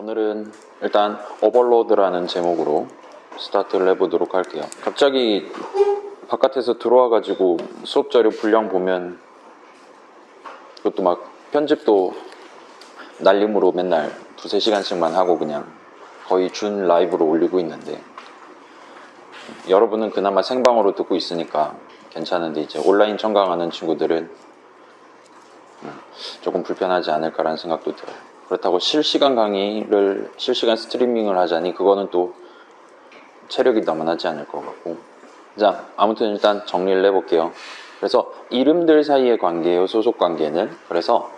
오늘은 일단 오버로드라는 제목으로 스타트를 해보도록 할게요. 갑자기 바깥에서 들어와가지고 수업 자료 분량 보면 그것도 막 편집도 날림으로 맨날 2~3시간씩만 하고 그냥 거의 준 라이브로 올리고 있는데, 여러분은 그나마 생방으로 듣고 있으니까 괜찮은데 이제 온라인 청강하는 친구들은 조금 불편하지 않을까라는 생각도 들어요. 그렇다고 실시간 강의를 실시간 스트리밍을 하자니 그거는 또 체력이 남아나지 않을 것 같고. 자, 아무튼 일단 정리를 해볼게요. 그래서 이름들 사이의 관계예요. 소속 관계는. 그래서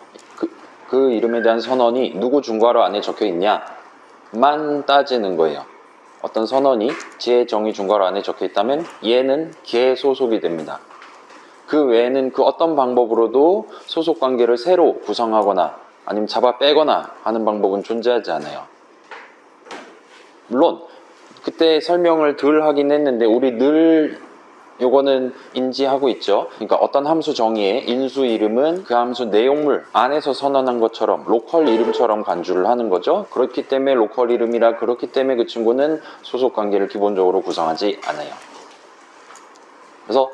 그 이름에 대한 선언이 누구 중괄호 안에 적혀 있냐만 따지는 거예요. 어떤 선언이 제 정의 중괄호 안에 적혀 있다면 얘는 걔 소속이 됩니다. 그 외에는 그 어떤 방법으로도 소속 관계를 새로 구성하거나 아니면 잡아 빼거나 하는 방법은 존재하지 않아요. 물론 그때 설명을 덜 하긴 했는데 우리 늘 요거는 인지하고 있죠. 그러니까 어떤 함수 정의의 인수 이름은 그 함수 내용물 안에서 선언한 것처럼 로컬 이름처럼 간주를 하는 거죠. 그렇기 때문에 로컬 이름이라, 그렇기 때문에 그 친구는 소속 관계를 기본적으로 구성하지 않아요. 그래서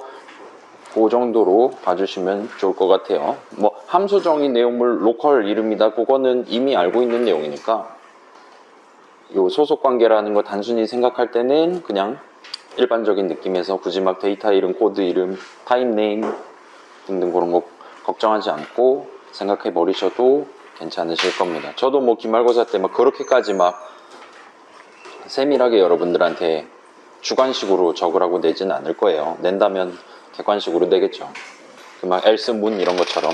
그 정도로 봐주시면 좋을 것 같아요. 뭐 함수 정의 내용물 로컬 이름이다, 그거는 이미 알고 있는 내용이니까 요 소속 관계라는 거 단순히 생각할 때는 그냥 일반적인 느낌에서 굳이 막 데이터 이름, 코드 이름, 타입 네임 등등 그런 거 걱정하지 않고 생각해 버리셔도 괜찮으실 겁니다. 저도 뭐 기말고사 때 막 그렇게까지 막 세밀하게 여러분들한테 주관식으로 적으라고 내지는 않을 거예요. 낸다면 객관식으로 내겠죠. 그 막 else 문 이런 것처럼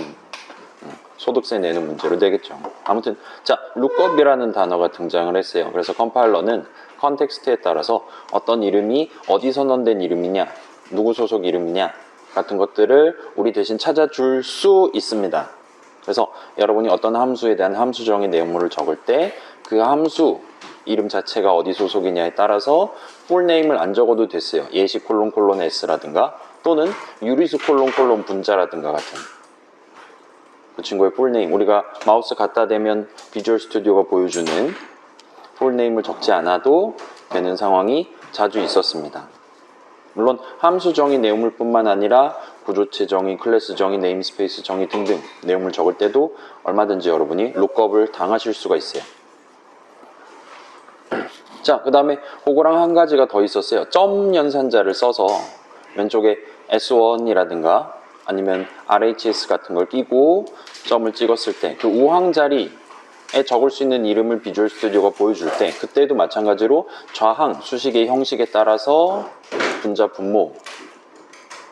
소득세 내는 문제로 되겠죠. 아무튼 자, 룩업이라는 단어가 등장을 했어요. 그래서 컴파일러는 컨텍스트에 따라서 어떤 이름이 어디 선언된 이름이냐, 누구 소속 이름이냐 같은 것들을 우리 대신 찾아줄 수 있습니다. 그래서 여러분이 어떤 함수에 대한 함수 정의 내용물을 적을 때 그 함수 이름 자체가 어디 소속이냐에 따라서 풀네임을 안 적어도 됐어요. 예시 콜론 s라든가 또는 유리수 콜론 분자라든가 같은 그 친구의 풀네임, 우리가 마우스 갖다 대면 비주얼 스튜디오가 보여주는 풀네임을 적지 않아도 되는 상황이 자주 있었습니다. 물론 함수 정의 내용물 뿐만 아니라 구조체 정의, 클래스 정의, 네임스페이스 정의 등등 내용물 적을 때도 얼마든지 여러분이 룩업을 당하실 수가 있어요. 자, 그 다음에 그거랑 한 가지가 더 있었어요. 점 연산자를 써서 왼쪽에 S1이라든가 아니면 RHS 같은 걸 끼고 점을 찍었을 때 그 우항 자리에 적을 수 있는 이름을 비주얼 스튜디오가 보여줄 때 그때도 마찬가지로 좌항 수식의 형식에 따라서 분자 분모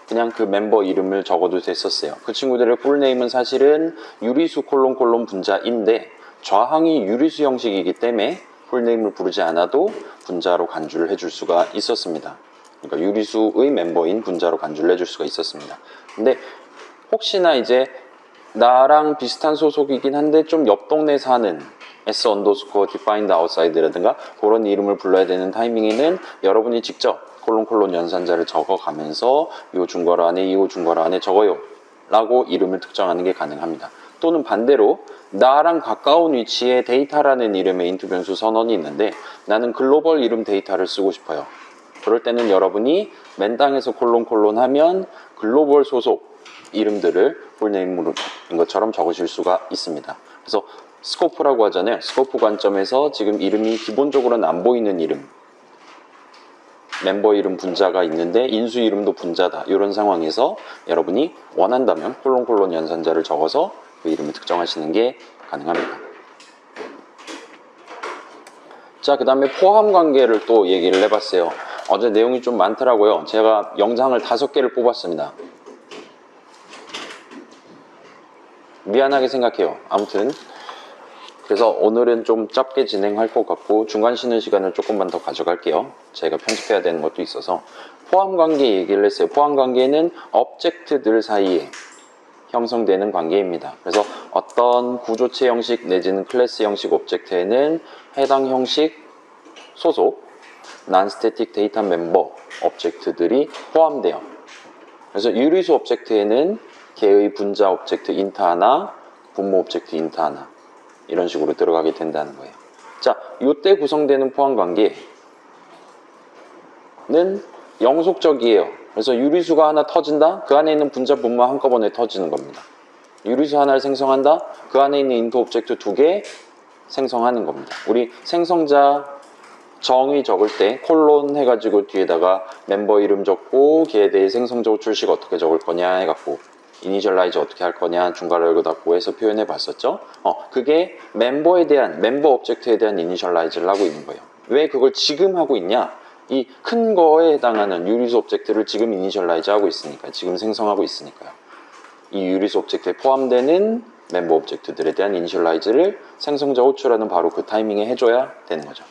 그냥 그 멤버 이름을 적어도 됐었어요. 그 친구들의 풀네임은 사실은 유리수 콜론 분자인데 좌항이 유리수 형식이기 때문에 풀네임을 부르지 않아도 분자로 간주를 해줄 수가 있었습니다. 그러니까 유리수의 멤버인 분자로 간주를 해줄 수가 있었습니다. 근데 혹시나 이제 나랑 비슷한 소속이긴 한데 좀 옆 동네 사는 S 언더스코어 디파인드 아웃사이드라든가 그런 이름을 불러야 되는 타이밍에는 여러분이 직접 콜론 연산자를 적어가면서 요 중괄호 안에 이 중괄호 안에 적어요 라고 이름을 특정하는 게 가능합니다. 또는 반대로 나랑 가까운 위치에 데이터라는 이름의 인투 변수 선언이 있는데 나는 글로벌 이름 데이터를 쓰고 싶어요. 그럴 때는 여러분이 맨땅에서 콜론 하면 글로벌 소속 이름들을 풀네임인 것처럼 적으실 수가 있습니다. 그래서 스코프라고 하잖아요. 스코프 관점에서 지금 이름이 기본적으로는 안 보이는 이름, 멤버 이름 분자가 있는데 인수 이름도 분자다. 이런 상황에서 여러분이 원한다면 콜론 연산자를 적어서 그 이름을 특정하시는 게 가능합니다. 자, 그 다음에 포함 관계를 또 얘기를 해봤어요. 어제 내용이 좀 많더라고요. 제가 영상을 5개를 뽑았습니다. 미안하게 생각해요. 아무튼 그래서 오늘은 좀 짧게 진행할 것 같고 중간 쉬는 시간을 조금만 더 가져갈게요. 제가 편집해야 되는 것도 있어서 포함 관계 얘기를 했어요. 포함 관계는 업젝트들 사이에 형성되는 관계입니다. 그래서 어떤 구조체 형식 내지는 클래스 형식 오브젝트에는 해당 형식 소속 non-static data member 오브젝트들이 포함돼요. 그래서 유리수 오브젝트에는 걔의 분자 오브젝트 인트 하나, 분모 오브젝트 인트 하나 이런 식으로 들어가게 된다는 거예요. 자, 요때 구성되는 포함 관계는 영속적이에요. 그래서 유리수가 하나 터진다? 그 안에 있는 분자 분모 한꺼번에 터지는 겁니다. 유리수 하나를 생성한다? 그 안에 있는 인트 오브젝트 2개 생성하는 겁니다. 우리 생성자 정의 적을 때 콜론 해가지고 뒤에다가 멤버 이름 적고 걔에 대해 생성자 호출식 어떻게 적을 거냐 해갖고 이니셜라이즈 어떻게 할 거냐 중괄호 열고 닫고 해서 표현해 봤었죠. 그게 멤버 오브젝트에 대한 이니셜라이즈를 하고 있는 거예요. 왜 그걸 지금 하고 있냐? 이 큰 거에 해당하는 유리수 오브젝트를 지금 이니셜라이즈 하고 있으니까, 지금 생성하고 있으니까요. 이 유리수 오브젝트에 포함되는 멤버 오브젝트들에 대한 이니셜라이즈를 생성자 호출하는 바로 그 타이밍에 해줘야 되는 거죠.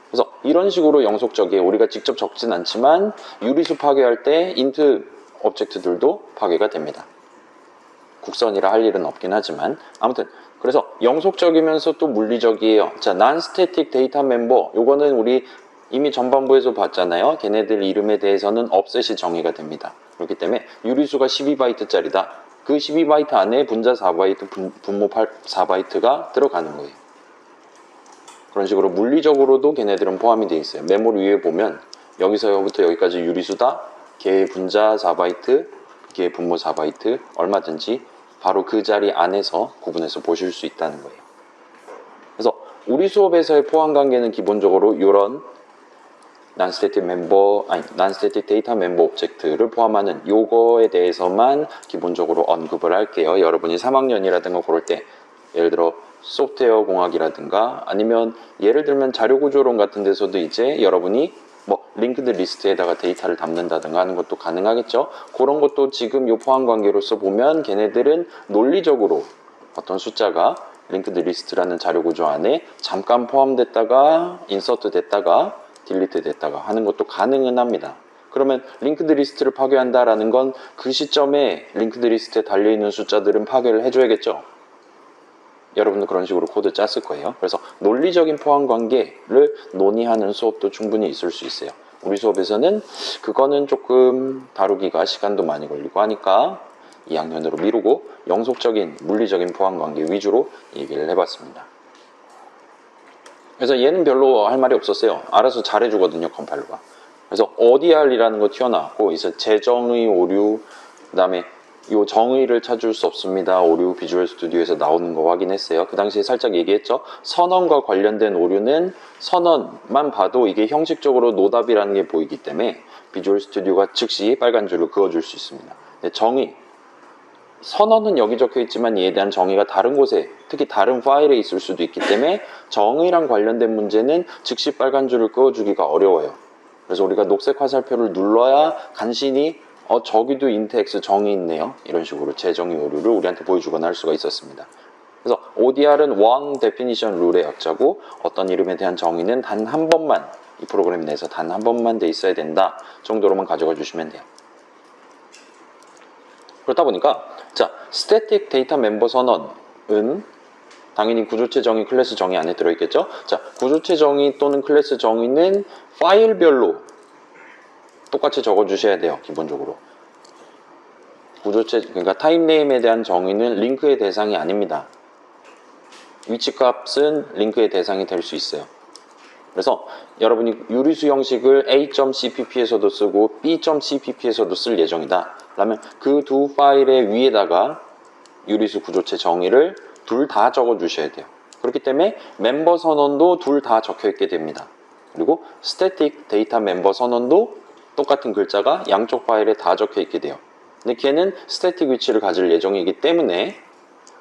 그래서 이런 식으로 영속적이에요. 우리가 직접 적진 않지만 유리수 파괴할 때 인트 오브젝트들도 파괴가 됩니다. 국선이라 할 일은 없긴 하지만 아무튼 그래서 영속적이면서 또 물리적이에요. 자, non-static 데이터 멤버, 요거는 우리 이미 전반부에서 봤잖아요. 걔네들 이름에 대해서는 offset이 정의가 됩니다. 그렇기 때문에 유리수가 12바이트짜리다. 그 12바이트 안에 분자 4바이트, 분모 4바이트가 들어가는 거예요. 그런 식으로 물리적으로도 걔네들은 포함이 되어 있어요. 메모리 위에 보면 여기서부터 여기까지 유리수다. 걔의 분자 4바이트, 걔의 분모 4바이트 얼마든지 바로 그 자리 안에서 구분해서 보실 수 있다는 거예요. 그래서 우리 수업에서의 포함 관계는 기본적으로 이런 non-static 데이터 멤버 오브젝트를 포함하는 요거에 대해서만 기본적으로 언급을 할게요. 여러분이 3학년이라든가 그럴 때 예를 들어 소프트웨어 공학이라든가 아니면 예를 들면 자료구조론 같은 데서도 이제 여러분이 뭐 링크드 리스트에다가 데이터를 담는다든가 하는 것도 가능하겠죠. 그런 것도 지금 요 포함 관계로서 보면 걔네들은 논리적으로 어떤 숫자가 링크드 리스트라는 자료구조 안에 잠깐 포함됐다가 인서트 됐다가 딜리트 됐다가 하는 것도 가능은 합니다. 그러면 링크드 리스트를 파괴한다라는 건 그 시점에 링크드 리스트에 달려있는 숫자들은 파괴를 해줘야겠죠. 여러분도 그런 식으로 코드 짰을 거예요. 그래서 논리적인 포함 관계를 논의하는 수업도 충분히 있을 수 있어요. 우리 수업에서는 그거는 조금 다루기가 시간도 많이 걸리고 하니까 2학년으로 미루고 영속적인 물리적인 포함 관계 위주로 얘기를 해봤습니다. 그래서 얘는 별로 할 말이 없었어요. 알아서 잘해주거든요, 컴파일러가. 그래서 ODR이라는 거 튀어나왔고, 이제 재정의 오류, 그 다음에 이 정의를 찾을 수 없습니다. 오류 비주얼 스튜디오에서 나오는 거 확인했어요. 그 당시에 살짝 얘기했죠. 선언과 관련된 오류는 선언만 봐도 이게 형식적으로 노답이라는 게 보이기 때문에 비주얼 스튜디오가 즉시 빨간 줄을 그어줄 수 있습니다. 정의, 선언은 여기 적혀 있지만 이에 대한 정의가 다른 곳에, 특히 다른 파일에 있을 수도 있기 때문에 정의랑 관련된 문제는 즉시 빨간 줄을 그어주기가 어려워요. 그래서 우리가 녹색 화살표를 눌러야 간신히 저기도 인트X 정의 있네요. 이런 식으로 재정의 오류를 우리한테 보여주거나 할 수가 있었습니다. 그래서 ODR은 One Definition Rule의 약자고 어떤 이름에 대한 정의는 단 한 번만, 이 프로그램 내에서 단 한 번만 돼 있어야 된다 정도로만 가져가 주시면 돼요. 그렇다 보니까 자, 스태틱 데이터 멤버 선언은 당연히 구조체 정의, 클래스 정의 안에 들어있겠죠. 자, 구조체 정의 또는 클래스 정의는 파일별로 똑같이 적어주셔야 돼요. 기본적으로 구조체, 그러니까 타입네임에 대한 정의는 링크의 대상이 아닙니다. 위치값은 링크의 대상이 될 수 있어요. 그래서 여러분이 유리수 형식을 a.cpp에서도 쓰고 b.cpp에서도 쓸 예정이다. 그러면 그 두 파일의 위에다가 유리수 구조체 정의를 둘 다 적어 주셔야 돼요. 그렇기 때문에 멤버 선언도 둘 다 적혀 있게 됩니다. 그리고 스태틱 데이터 멤버 선언도 똑같은 글자가 양쪽 파일에 다 적혀 있게 돼요. 근데 걔는 스태틱 위치를 가질 예정이기 때문에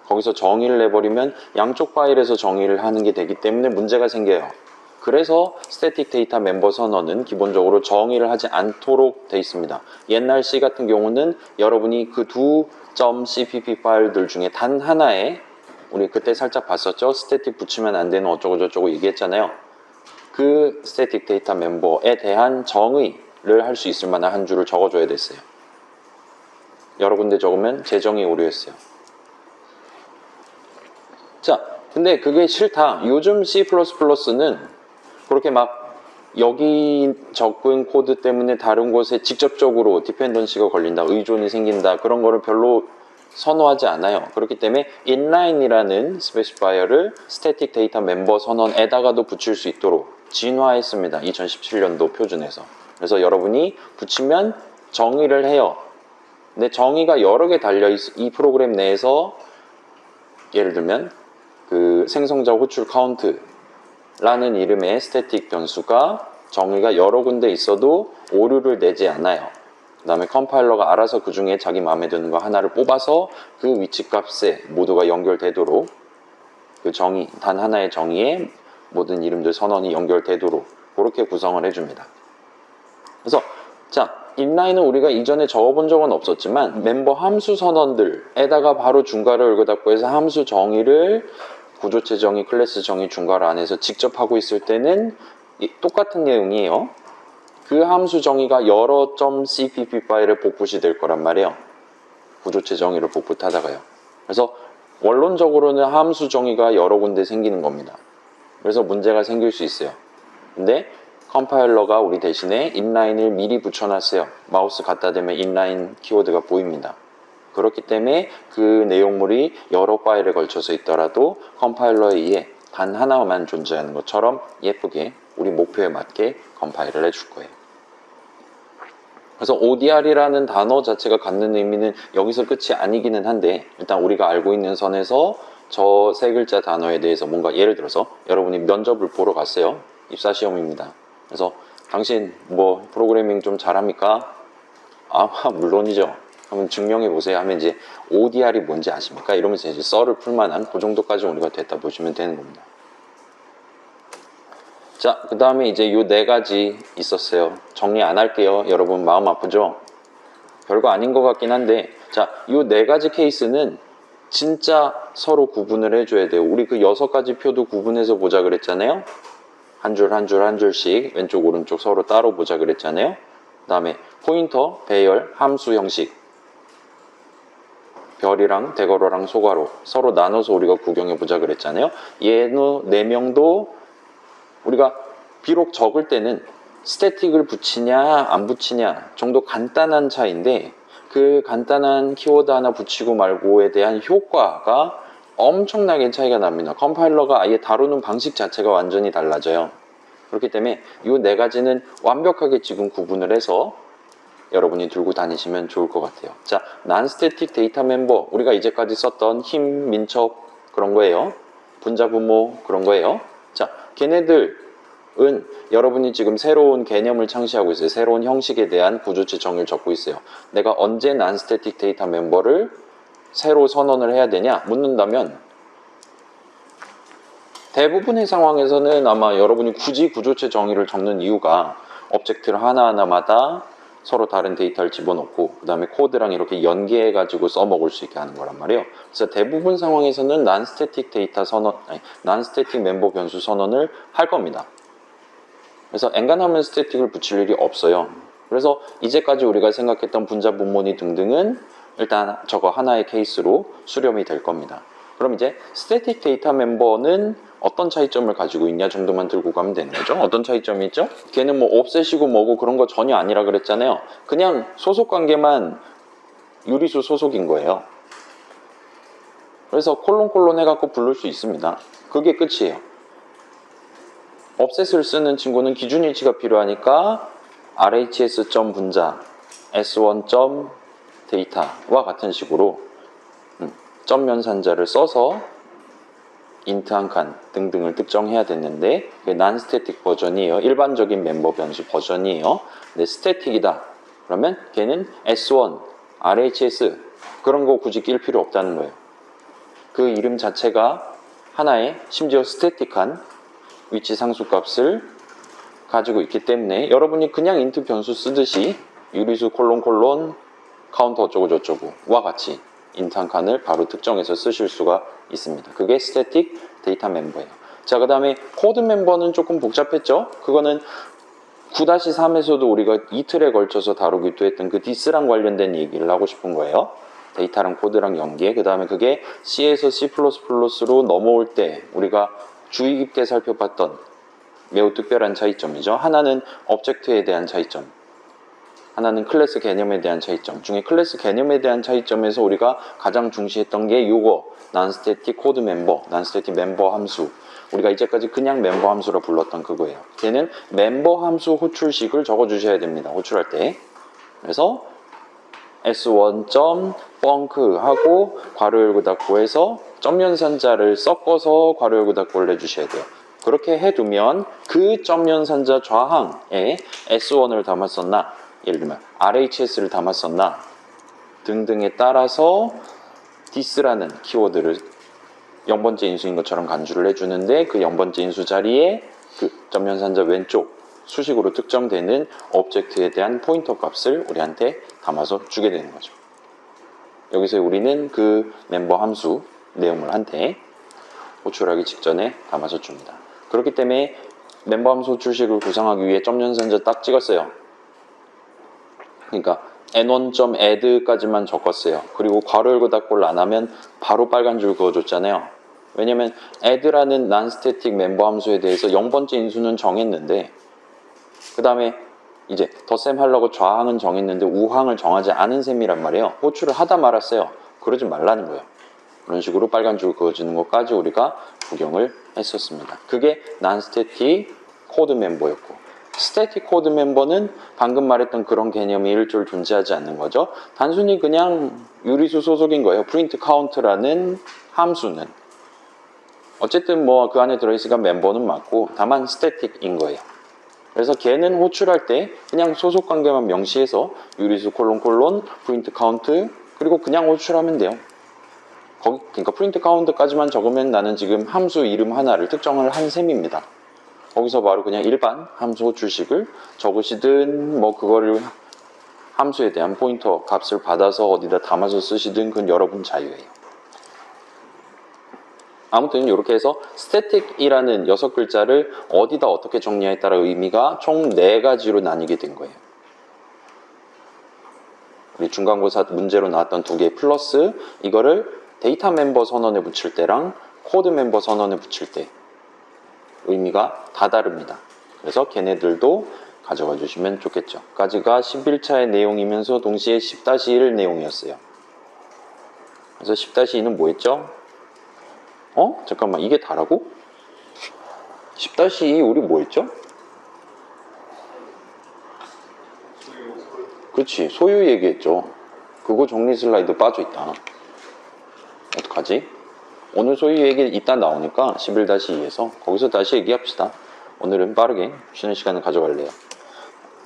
거기서 정의를 내버리면 양쪽 파일에서 정의를 하는 게 되기 때문에 문제가 생겨요. 그래서 스태틱 데이터 멤버 선언은 기본적으로 정의를 하지 않도록 되어 있습니다. 옛날 C 같은 경우는 여러분이 그 두 .cpp 파일들 중에 단 하나에, 우리 그때 살짝 봤었죠? 스태틱 붙이면 안 되는 어쩌고 저쩌고 얘기했잖아요. 그 스태틱 데이터 멤버에 대한 정의를 할 수 있을 만한 한 줄을 적어줘야 됐어요. 여러 군데 적으면 재정의 오류였어요. 자, 근데 그게 싫다. 요즘 C++는 그렇게 막 여기 적은 코드 때문에 다른 곳에 직접적으로 디펜던시가 걸린다, 의존이 생긴다, 그런 거를 별로 선호하지 않아요. 그렇기 때문에 inline이라는 스페시파이어를 스태틱 데이터 멤버 선언에다가도 붙일 수 있도록 진화했습니다. 2017년도 표준에서. 그래서 여러분이 붙이면 정의를 해요. 근데 정의가 여러 개 달려있어. 이 프로그램 내에서 예를 들면 그 생성자 호출 카운트라는 이름의 스태틱 변수가 정의가 여러 군데 있어도 오류를 내지 않아요. 그 다음에 컴파일러가 알아서 그 중에 자기 마음에 드는 거 하나를 뽑아서 그 위치 값에 모두가 연결되도록 그 정의, 단 하나의 정의에 모든 이름들 선언이 연결되도록 그렇게 구성을 해줍니다. 그래서 자, 인라인은 우리가 이전에 적어본 적은 없었지만 멤버 함수 선언들에다가 바로 중괄호 열고 닫고 해서 함수 정의를 구조체 정의, 클래스 정의, 중괄호 안에서 직접 하고 있을 때는 똑같은 내용이에요. 그 함수 정의가 여러 .cpp 파일에 복붙이 될 거란 말이에요. 구조체 정의를 복붙하다가요. 그래서 원론적으로는 함수 정의가 여러 군데 생기는 겁니다. 그래서 문제가 생길 수 있어요. 근데 컴파일러가 우리 대신에 인라인을 미리 붙여놨어요. 마우스 갖다 대면 인라인 키워드가 보입니다. 그렇기 때문에 그 내용물이 여러 파일에 걸쳐서 있더라도 컴파일러에 의해 단 하나만 존재하는 것처럼 예쁘게 우리 목표에 맞게 컴파일을 해줄 거예요. 그래서 ODR이라는 단어 자체가 갖는 의미는 여기서 끝이 아니기는 한데 일단 우리가 알고 있는 선에서 저 세 글자 단어에 대해서 뭔가 예를 들어서 여러분이 면접을 보러 갔어요. 입사시험입니다. 그래서 당신 뭐 프로그래밍 좀 잘합니까? 아 물론이죠. 한번 증명해 보세요 하면 이제 ODR이 뭔지 아십니까? 이러면서 이제 썰을 풀만한 그 정도까지 우리가 됐다 보시면 되는 겁니다. 자, 그 다음에 이제 요 네 가지 있었어요. 정리 안 할게요. 여러분 마음 아프죠? 별거 아닌 것 같긴 한데 자, 요 네 가지 케이스는 진짜 서로 구분을 해줘야 돼요. 우리 그 6가지 표도 구분해서 보자 그랬잖아요. 한 줄 한 줄 한 줄씩 왼쪽 오른쪽 서로 따로 보자 그랬잖아요. 그 다음에 포인터, 배열, 함수 형식 별이랑 대괄호랑 소괄호 서로 나눠서 우리가 구경해 보자 그랬잖아요. 얘는 4명도 우리가 비록 적을 때는 스태틱을 붙이냐 안 붙이냐 정도 간단한 차이인데 그 간단한 키워드 하나 붙이고 말고에 대한 효과가 엄청나게 차이가 납니다. 컴파일러가 아예 다루는 방식 자체가 완전히 달라져요. 그렇기 때문에 이 네 가지는 완벽하게 지금 구분을 해서 여러분이 들고 다니시면 좋을 것 같아요. 자, non-static 데이터 멤버 우리가 이제까지 썼던 힘, 민첩 그런 거예요. 분자 분모 그런 거예요. 자, 걔네들은 여러분이 지금 새로운 개념을 창시하고 있어요. 새로운 형식에 대한 구조체 정의를 적고 있어요. 내가 언제 non-static 데이터 멤버를 새로 선언을 해야 되냐 묻는다면 대부분의 상황에서는 아마 여러분이 굳이 구조체 정의를 적는 이유가 오브젝트를 하나하나마다 서로 다른 데이터를 집어넣고 그 다음에 코드랑 이렇게 연계해 가지고 써먹을 수 있게 하는 거란 말이에요. 그래서 대부분 상황에서는 non-static 데이터 선언, non-static 멤버 변수 선언을 할 겁니다. 그래서 엔간하면 스태틱을 붙일 일이 없어요. 그래서 이제까지 우리가 생각했던 분자 분모니 등등은 일단 저거 하나의 케이스로 수렴이 될 겁니다. 그럼 이제 스태틱 데이터 멤버는 어떤 차이점을 가지고 있냐 정도만 들고 가면 되는 거죠. 어떤 차이점이 있죠? 걔는 뭐 옵셋이고 뭐고 그런 거 전혀 아니라 그랬잖아요. 그냥 소속 관계만 유리수 소속인 거예요. 그래서 콜론 해갖고 부를 수 있습니다. 그게 끝이에요. 옵셋을 쓰는 친구는 기준 일치가 필요하니까 RHS.분자 S1.데이터와 같은 식으로 점 연산자를 써서 인트 한 칸 등등을 특정해야 됐는데 그게 non-static 버전이에요. 일반적인 멤버 변수 버전이에요. 근데 스태틱이다. 그러면 걔는 S1, RHS 그런 거 굳이 낄 필요 없다는 거예요. 그 이름 자체가 하나의 심지어 스태틱한 위치 상수값을 가지고 있기 때문에 여러분이 그냥 인트 변수 쓰듯이 유리수 콜론 카운터 어쩌고 저쩌고와 같이 인트 한 칸을 바로 특정해서 쓰실 수가 있습니다. 그게 스태틱 데이터 멤버예요. 자, 그 다음에 코드 멤버는 조금 복잡했죠? 그거는 9-3에서도 우리가 이틀에 걸쳐서 다루기도 했던 그 디스랑 관련된 얘기를 하고 싶은 거예요. 데이터랑 코드랑 연계. 그 다음에 그게 C에서 C++로 넘어올 때 우리가 주의 깊게 살펴봤던 매우 특별한 차이점이죠. 하나는 오브젝트에 대한 차이점. 하나는 클래스 개념에 대한 차이점 중에 클래스 개념에 대한 차이점에서 우리가 가장 중시했던 게 요거 non-static 코드 멤버, non-static 멤버 함수. 우리가 이제까지 그냥 member 함수로 불렀던 그거예요. 걔는 멤버 함수 호출식을 적어주셔야 됩니다. 호출할 때. 그래서 s1.func 하고 괄호 열고 닫고 해서 점 연산자를 섞어서 괄호 열고 닫고를 내주셔야 돼요. 그렇게 해두면 그 점 연산자 좌항에 s1을 담았었나, 예를 들면 RHS를 담았었나 등등에 따라서 this라는 키워드를 0번째 인수인 것처럼 간주를 해주는데 그 0번째 인수 자리에 그 점 연산자 왼쪽 수식으로 특정되는 오브젝트에 대한 포인터 값을 우리한테 담아서 주게 되는 거죠. 여기서 우리는 그 멤버 함수 내용을 한테 호출하기 직전에 담아서 줍니다. 그렇기 때문에 멤버 함수 호출식을 구성하기 위해 점 연산자 딱 찍었어요. 그러니까 n1.add까지만 적었어요. 그리고 괄호 열고 닫고를 안 하면 바로 빨간 줄 그어줬잖아요. 왜냐면 add라는 non-static 멤버 함수에 대해서 0번째 인수는 정했는데 그 다음에 이제 덧셈 하려고 좌항은 정했는데 우항을 정하지 않은 셈이란 말이에요. 호출을 하다 말았어요. 그러지 말라는 거예요. 그런 식으로 빨간 줄 그어주는 것까지 우리가 구경을 했었습니다. 그게 non-static 코드 멤버였고 스태틱 코드 멤버는 방금 말했던 그런 개념이 일절 존재하지 않는 거죠. 단순히 그냥 유리수 소속인 거예요. print count라는 함수는 어쨌든 뭐 그 안에 들어있으니까 멤버는 맞고 다만 스태틱인 거예요. 그래서 걔는 호출할 때 그냥 소속 관계만 명시해서 유리수 콜론 프린트 카운트 그리고 그냥 호출하면 돼요. 그러니까 프린트 카운트까지만 적으면 나는 지금 함수 이름 하나를 특정을 한 셈입니다. 거기서 바로 그냥 일반 함수 호출식을 적으시든 뭐 그거를 함수에 대한 포인터 값을 받아서 어디다 담아서 쓰시든 그건 여러분 자유예요. 아무튼 이렇게 해서 static이라는 6글자를 어디다 어떻게 정리하에 따라 의미가 총 4가지로 나뉘게 된 거예요. 우리 중간고사 문제로 나왔던 2개 플러스 이거를 데이터 멤버 선언에 붙일 때랑 코드 멤버 선언에 붙일 때 의미가 다 다릅니다. 그래서 걔네들도 가져가 주시면 좋겠죠. 까지가 11차의 내용이면서 동시에 10-1 내용이었어요. 그래서 10-2는 뭐였죠? 잠깐만 이게 다라고? 10-2 우리 뭐였죠? 그렇지 소유 얘기했죠. 그거 정리 슬라이드 빠져있다. 어떡하지? 오늘 소유 얘기 이따 나오니까 11-2에서 거기서 다시 얘기합시다. 오늘은 빠르게 쉬는 시간을 가져갈래요.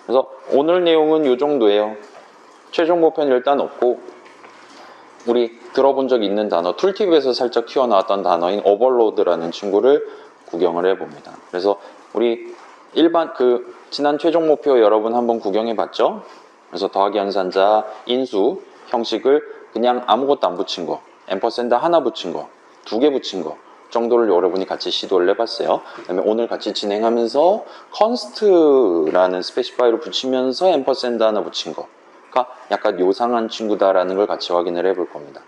그래서 오늘 내용은 이 정도예요. 최종 목표는 일단 없고 우리 들어본 적 있는 단어 툴팁에서 살짝 튀어나왔던 단어인 오버로드라는 친구를 구경을 해봅니다. 그래서 우리 일반 지난 최종 목표 여러분 한번 구경해 봤죠? 그래서 더하기 연산자 인수 형식을 그냥 아무것도 안 붙인 거 앰퍼센드 하나 붙인 거 2개 붙인 거 정도를 여러분이 같이 시도를 해봤어요. 그 다음에 오늘 같이 진행하면서 const라는 스페시파이를 붙이면서 앰퍼센드 하나 붙인 거가 약간 요상한 친구다라는 걸 같이 확인을 해볼 겁니다.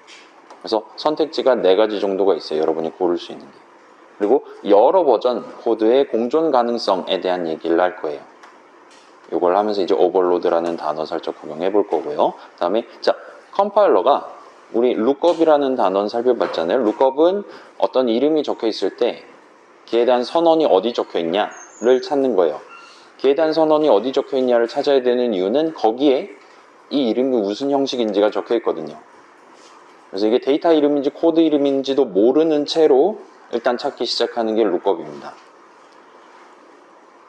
그래서 선택지가 4가지 정도가 있어요. 여러분이 고를 수 있는 게. 그리고 여러 버전 코드의 공존 가능성에 대한 얘기를 할 거예요. 이걸 하면서 이제 오버로드라는 단어 살짝 구경해 볼 거고요. 그 다음에 자 컴파일러가 우리 룩업이라는 단어는 살펴봤잖아요. 룩업은 어떤 이름이 적혀 있을 때 걔에 대한 선언이 어디 적혀 있냐를 찾는 거예요. 걔에 대한 선언이 어디 적혀 있냐를 찾아야 되는 이유는 거기에 이 이름이 무슨 형식인지가 적혀 있거든요. 그래서 이게 데이터 이름인지 코드 이름인지도 모르는 채로 일단 찾기 시작하는 게 룩업입니다.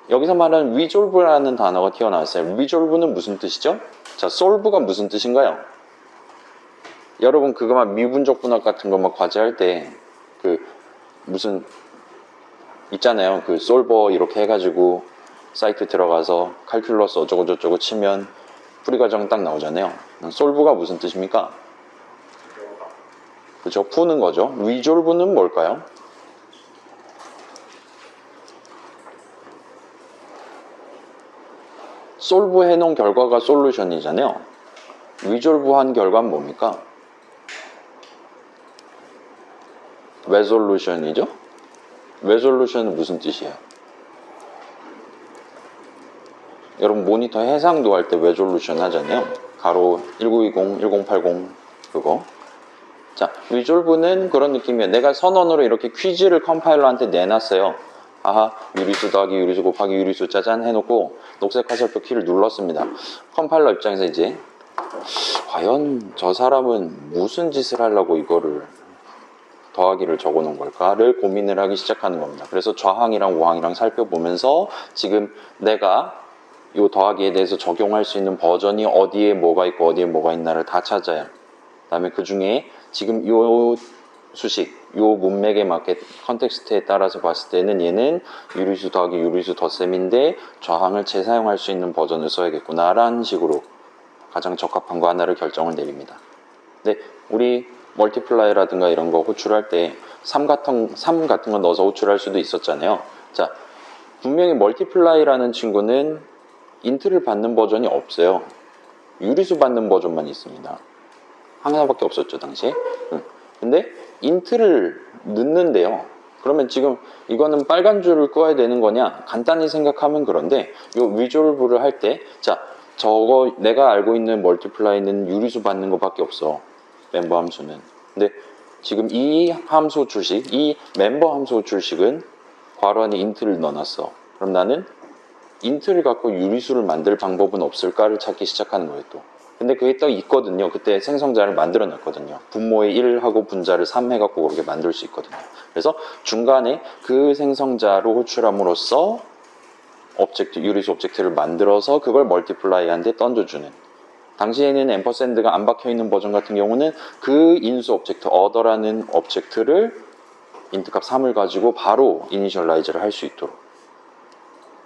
여기서 말하는 resolve라는 단어가 튀어나왔어요. resolve는 무슨 뜻이죠? 자, solve가 무슨 뜻인가요? 여러분 그거만 미분적 분학 같은 거만 과제할 때 무슨 있잖아요. 솔버 이렇게 해가지고 사이트 들어가서 칼큘러스 어쩌고 저쩌고 치면 풀이 과정 딱 나오잖아요. 솔브가 무슨 뜻입니까? 그렇죠. 푸는 거죠. resolve는 뭘까요? 솔브 해놓은 결과가 솔루션이잖아요. resolve 한 결과는 뭡니까? resolution이죠? resolution은 무슨 뜻이에요? 여러분 모니터 해상도 할 때 레졸루션 하잖아요. 가로 1920, 1080 그거. 자, 리졸브는 그런 느낌이에요. 내가 선언으로 이렇게 퀴즈를 컴파일러한테 내놨어요. 아하, 유리수 더하기 유리수 곱하기 유리수 짜잔 해놓고 녹색 화살표 키를 눌렀습니다. 컴파일러 입장에서 이제 과연 저 사람은 무슨 짓을 하려고 이거를 더하기를 적어놓은 걸까를 고민을 하기 시작하는 겁니다. 그래서 좌항이랑 우항이랑 살펴보면서 지금 내가 이 더하기에 대해서 적용할 수 있는 버전이 어디에 뭐가 있고 어디에 뭐가 있나를 다 찾아야. 그 다음에 그 중에 지금 요 수식, 요 문맥에 맞게 컨텍스트에 따라서 봤을 때는 얘는 유리수 더하기 유리수 덧셈인데 좌항을 재사용할 수 있는 버전을 써야겠구나 라는 식으로 가장 적합한 거 하나를 결정을 내립니다. 근데 우리 멀티플라이라든가 이런 거 호출할 때 3 같은 거 넣어서 호출할 수도 있었잖아요. 자, 분명히 멀티플라이라는 친구는 인트를 받는 버전이 없어요. 유리수 받는 버전만 있습니다. 하나밖에 없었죠, 당시에. 근데 인트를 넣는데요. 그러면 지금 이거는 빨간 줄을 끄어야 되는 거냐? 간단히 생각하면 그런데 요 리졸브를 할 때, 자, 저거 내가 알고 있는 멀티플라이는 유리수 받는 것밖에 없어. 멤버 함수는. 근데 지금 이 함수 줄식, 이 멤버 함수 줄식은 괄호 안에 인트를 넣어놨어. 그럼 나는 인트를 갖고 유리수를 만들 방법은 없을까를 찾기 시작하는 거예요, 또. 근데 그게 또 있거든요. 그때 생성자를 만들어 놨거든요. 분모에 1하고 분자를 3 해갖고 그렇게 만들 수 있거든요. 그래서 중간에 그 생성자로 호출함으로써 오브젝트, 유리수 오브젝트를 만들어서 그걸 멀티플라이한테 던져주는. 당시에는 앰퍼샌드가 안 박혀있는 버전 같은 경우는 그 인수 오브젝트, 어더라는 오브젝트를 인트값 3을 가지고 바로 이니셜라이즈를 할 수 있도록.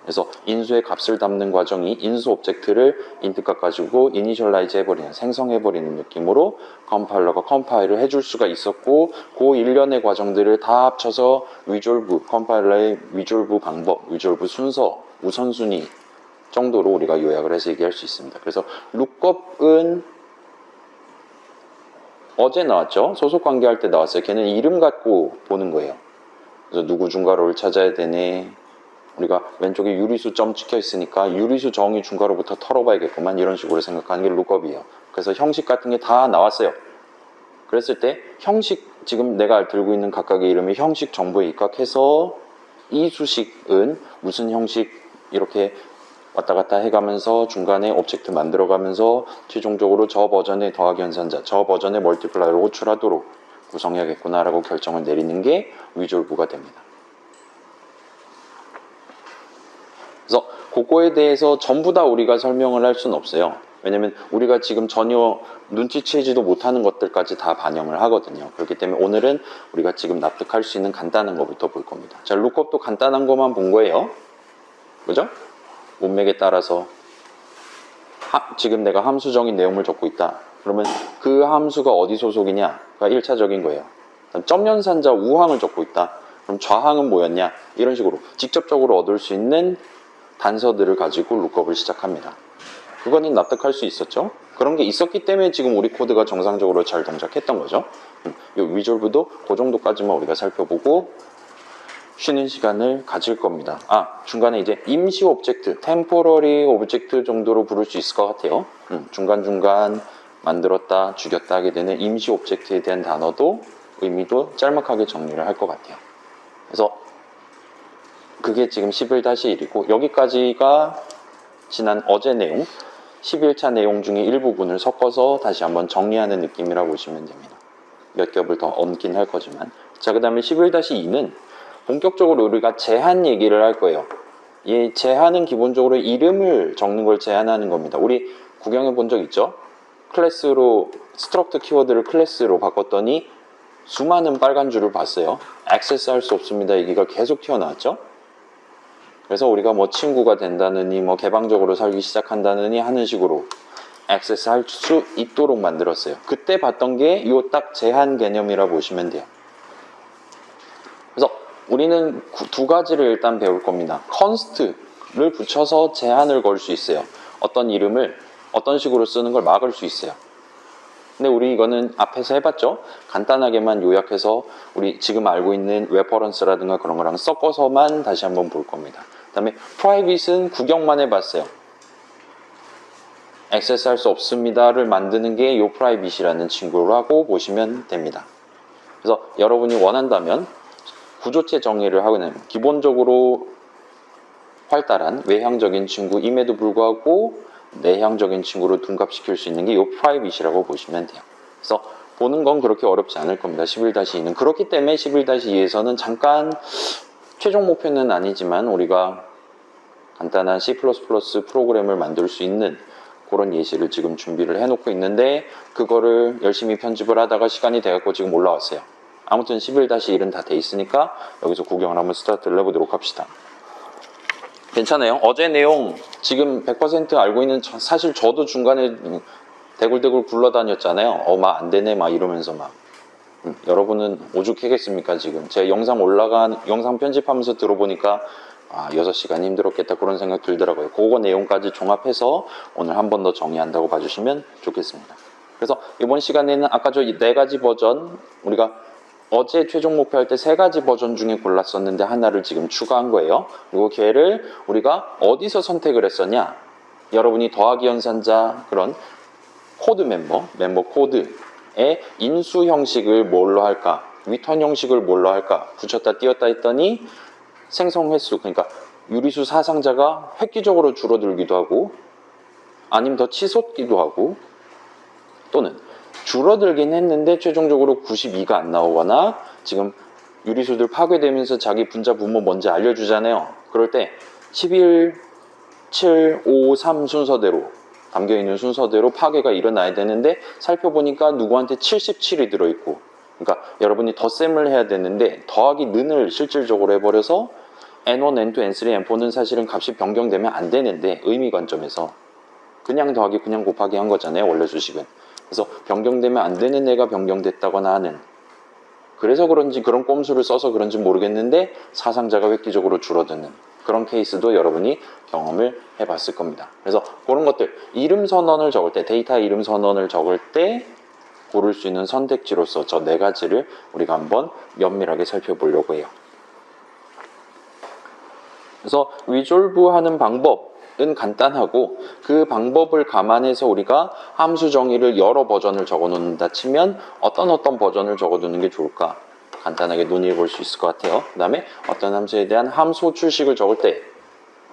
그래서 인수의 값을 담는 과정이 인수 오브젝트를 인트값 가지고 이니셜라이즈 해버리는, 생성해버리는 느낌으로 컴파일러가 컴파일을 해줄 수가 있었고, 그 일련의 과정들을 다 합쳐서 리졸브, 컴파일러의 리졸브 방법, 리졸브 순서, 우선순위 정도로 우리가 요약을 해서 얘기할 수 있습니다. 그래서 룩업은 어제 나왔죠? 소속 관계할 때 나왔어요. 걔는 이름 갖고 보는 거예요. 그래서 누구 중괄호를 찾아야 되네. 우리가 왼쪽에 유리수 점 찍혀 있으니까 유리수 정의 중괄호부터 털어봐야겠구만, 이런 식으로 생각하는 게 룩업이에요. 그래서 형식 같은 게 다 나왔어요. 그랬을 때 형식, 지금 내가 들고 있는 각각의 이름이 형식 정보에 입각해서 이 수식은 무슨 형식, 이렇게 왔다 갔다 해가면서 중간에 오브젝트 만들어가면서 최종적으로 저 버전의 더하기 연산자, 저 버전의 멀티플라이를 호출하도록 구성해야겠구나라고 결정을 내리는 게 리졸브가 됩니다. 그래서 그거에 대해서 전부 다 우리가 설명을 할 수는 없어요. 왜냐면 우리가 지금 전혀 눈치채지도 못하는 것들까지 다 반영을 하거든요. 그렇기 때문에 오늘은 우리가 지금 납득할 수 있는 간단한 것부터 볼 겁니다. 자, 룩업도 간단한 것만 본 거예요. 그죠? 문맥에 따라서 지금 내가 함수적인 내용을 적고 있다. 그러면 그 함수가 어디 소속이냐가 1차적인 거예요. 점 연산자 우항을 적고 있다. 그럼 좌항은 뭐였냐? 이런 식으로 직접적으로 얻을 수 있는 단서들을 가지고 룩업을 시작합니다. 그거는 납득할 수 있었죠? 그런 게 있었기 때문에 지금 우리 코드가 정상적으로 잘 동작했던 거죠. 이 리졸브도 그 정도까지만 우리가 살펴보고 쉬는 시간을 가질 겁니다. 중간에 이제 임시 오브젝트, 템포러리 오브젝트 정도로 부를 수 있을 것 같아요. 중간중간 만들었다, 죽였다 하게 되는 임시 오브젝트에 대한 단어도 의미도 짤막하게 정리를 할 것 같아요. 그래서 그게 지금 11-1이고 여기까지가 지난 어제 내용, 11차 내용 중에 일부분을 섞어서 다시 한번 정리하는 느낌이라고 보시면 됩니다. 몇 겹을 더 얹긴 할 거지만. 자, 그 다음에 11-2는 본격적으로 우리가 제한 얘기를 할 거예요. 이 제한은 기본적으로 이름을 적는 걸 제한하는 겁니다. 우리 구경해 본 적 있죠? 클래스로, 스트럭트 키워드를 클래스로 바꿨더니 수많은 빨간 줄을 봤어요. 액세스 할 수 없습니다. 얘기가 계속 튀어나왔죠? 그래서 우리가 뭐 친구가 된다느니 뭐 개방적으로 살기 시작한다느니 하는 식으로 액세스 할 수 있도록 만들었어요. 그때 봤던 게 요 딱 제한 개념이라고 보시면 돼요. 그래서 우리는 두 가지를 일단 배울 겁니다. const를 붙여서 제한을 걸 수 있어요. 어떤 이름을 어떤 식으로 쓰는 걸 막을 수 있어요. 근데 우리 이거는 앞에서 해봤죠? 간단하게만 요약해서 우리 지금 알고 있는 레퍼런스라든가 그런 거랑 섞어서만 다시 한번 볼 겁니다. 그 다음에 프라이빗은 구경만 해봤어요. 액세스할 수 없습니다를 만드는 게 요 프라이빗이라는 친구라고 보시면 됩니다. 그래서 여러분이 원한다면 구조체 정의를 하고는 기본적으로 활달한 외향적인 친구임에도 불구하고 내향적인 친구로 둔갑시킬 수 있는 게 요 프라이빗이라고 보시면 돼요. 그래서 보는 건 그렇게 어렵지 않을 겁니다. 11-2는. 그렇기 때문에 11-2에서는 잠깐 최종 목표는 아니지만 우리가 간단한 C++ 프로그램을 만들 수 있는 그런 예시를 지금 준비를 해놓고 있는데 그거를 열심히 편집을 하다가 시간이 돼갖고 지금 올라왔어요. 아무튼 11-1은 다 돼 있으니까 여기서 구경을 한번 스타트를 해보도록 합시다. 괜찮아요? 어제 내용 지금 100% 알고 있는 사실 저도 중간에 대굴대굴 굴러다녔잖아요. 막 안 되네 막 이러면서 막 여러분은 오죽하겠습니까 지금 제 영상 편집하면서 들어보니까 6시간 힘들었겠다 그런 생각 들더라고요. 그거 내용까지 종합해서 오늘 한 번 더 정리한다고 봐주시면 좋겠습니다. 그래서 이번 시간에는 아까 저 4가지 버전 우리가 어제 최종 목표할 때 3가지 버전 중에 골랐었는데 하나를 지금 추가한 거예요. 그리고 걔를 우리가 어디서 선택을 했었냐? 여러분이 더하기 연산자 그런 코드 멤버 코드의 인수 형식을 뭘로 할까? 위턴 형식을 뭘로 할까? 붙였다 띄었다 했더니 생성 횟수, 그러니까 유리수 사상자가 획기적으로 줄어들기도 하고 아니면 더 치솟기도 하고 또는 줄어들긴 했는데 최종적으로 92가 안 나오거나 지금 유리수들 파괴되면서 자기 분자 분모 뭔지 알려주잖아요. 그럴 때 11, 7, 5, 3 순서대로 담겨있는 순서대로 파괴가 일어나야 되는데 살펴보니까 누구한테 77이 들어있고 그러니까 여러분이 덧셈을 해야 되는데 더하기 는을 실질적으로 해버려서 N1, N2, N3, N4는 사실은 값이 변경되면 안 되는데 의미 관점에서 그냥 더하기 그냥 곱하기 한 거잖아요. 원래 수식은. 그래서 변경되면 안 되는 애가 변경됐다거나 하는 그래서 그런지 그런 꼼수를 써서 그런지 모르겠는데 사상자가 획기적으로 줄어드는 그런 케이스도 여러분이 경험을 해봤을 겁니다. 그래서 그런 것들 이름 선언을 적을 때 데이터 이름 선언을 적을 때 고를 수 있는 선택지로서 저 4가지를 우리가 한번 면밀하게 살펴보려고 해요. 그래서 리졸브하는 방법은 간단하고 그 방법을 감안해서 우리가 함수 정의를 여러 버전을 적어놓는다 치면 어떤 버전을 적어두는 게 좋을까 간단하게 논의해 볼 수 있을 것 같아요. 그 다음에 어떤 함수에 대한 함수 출식을 적을 때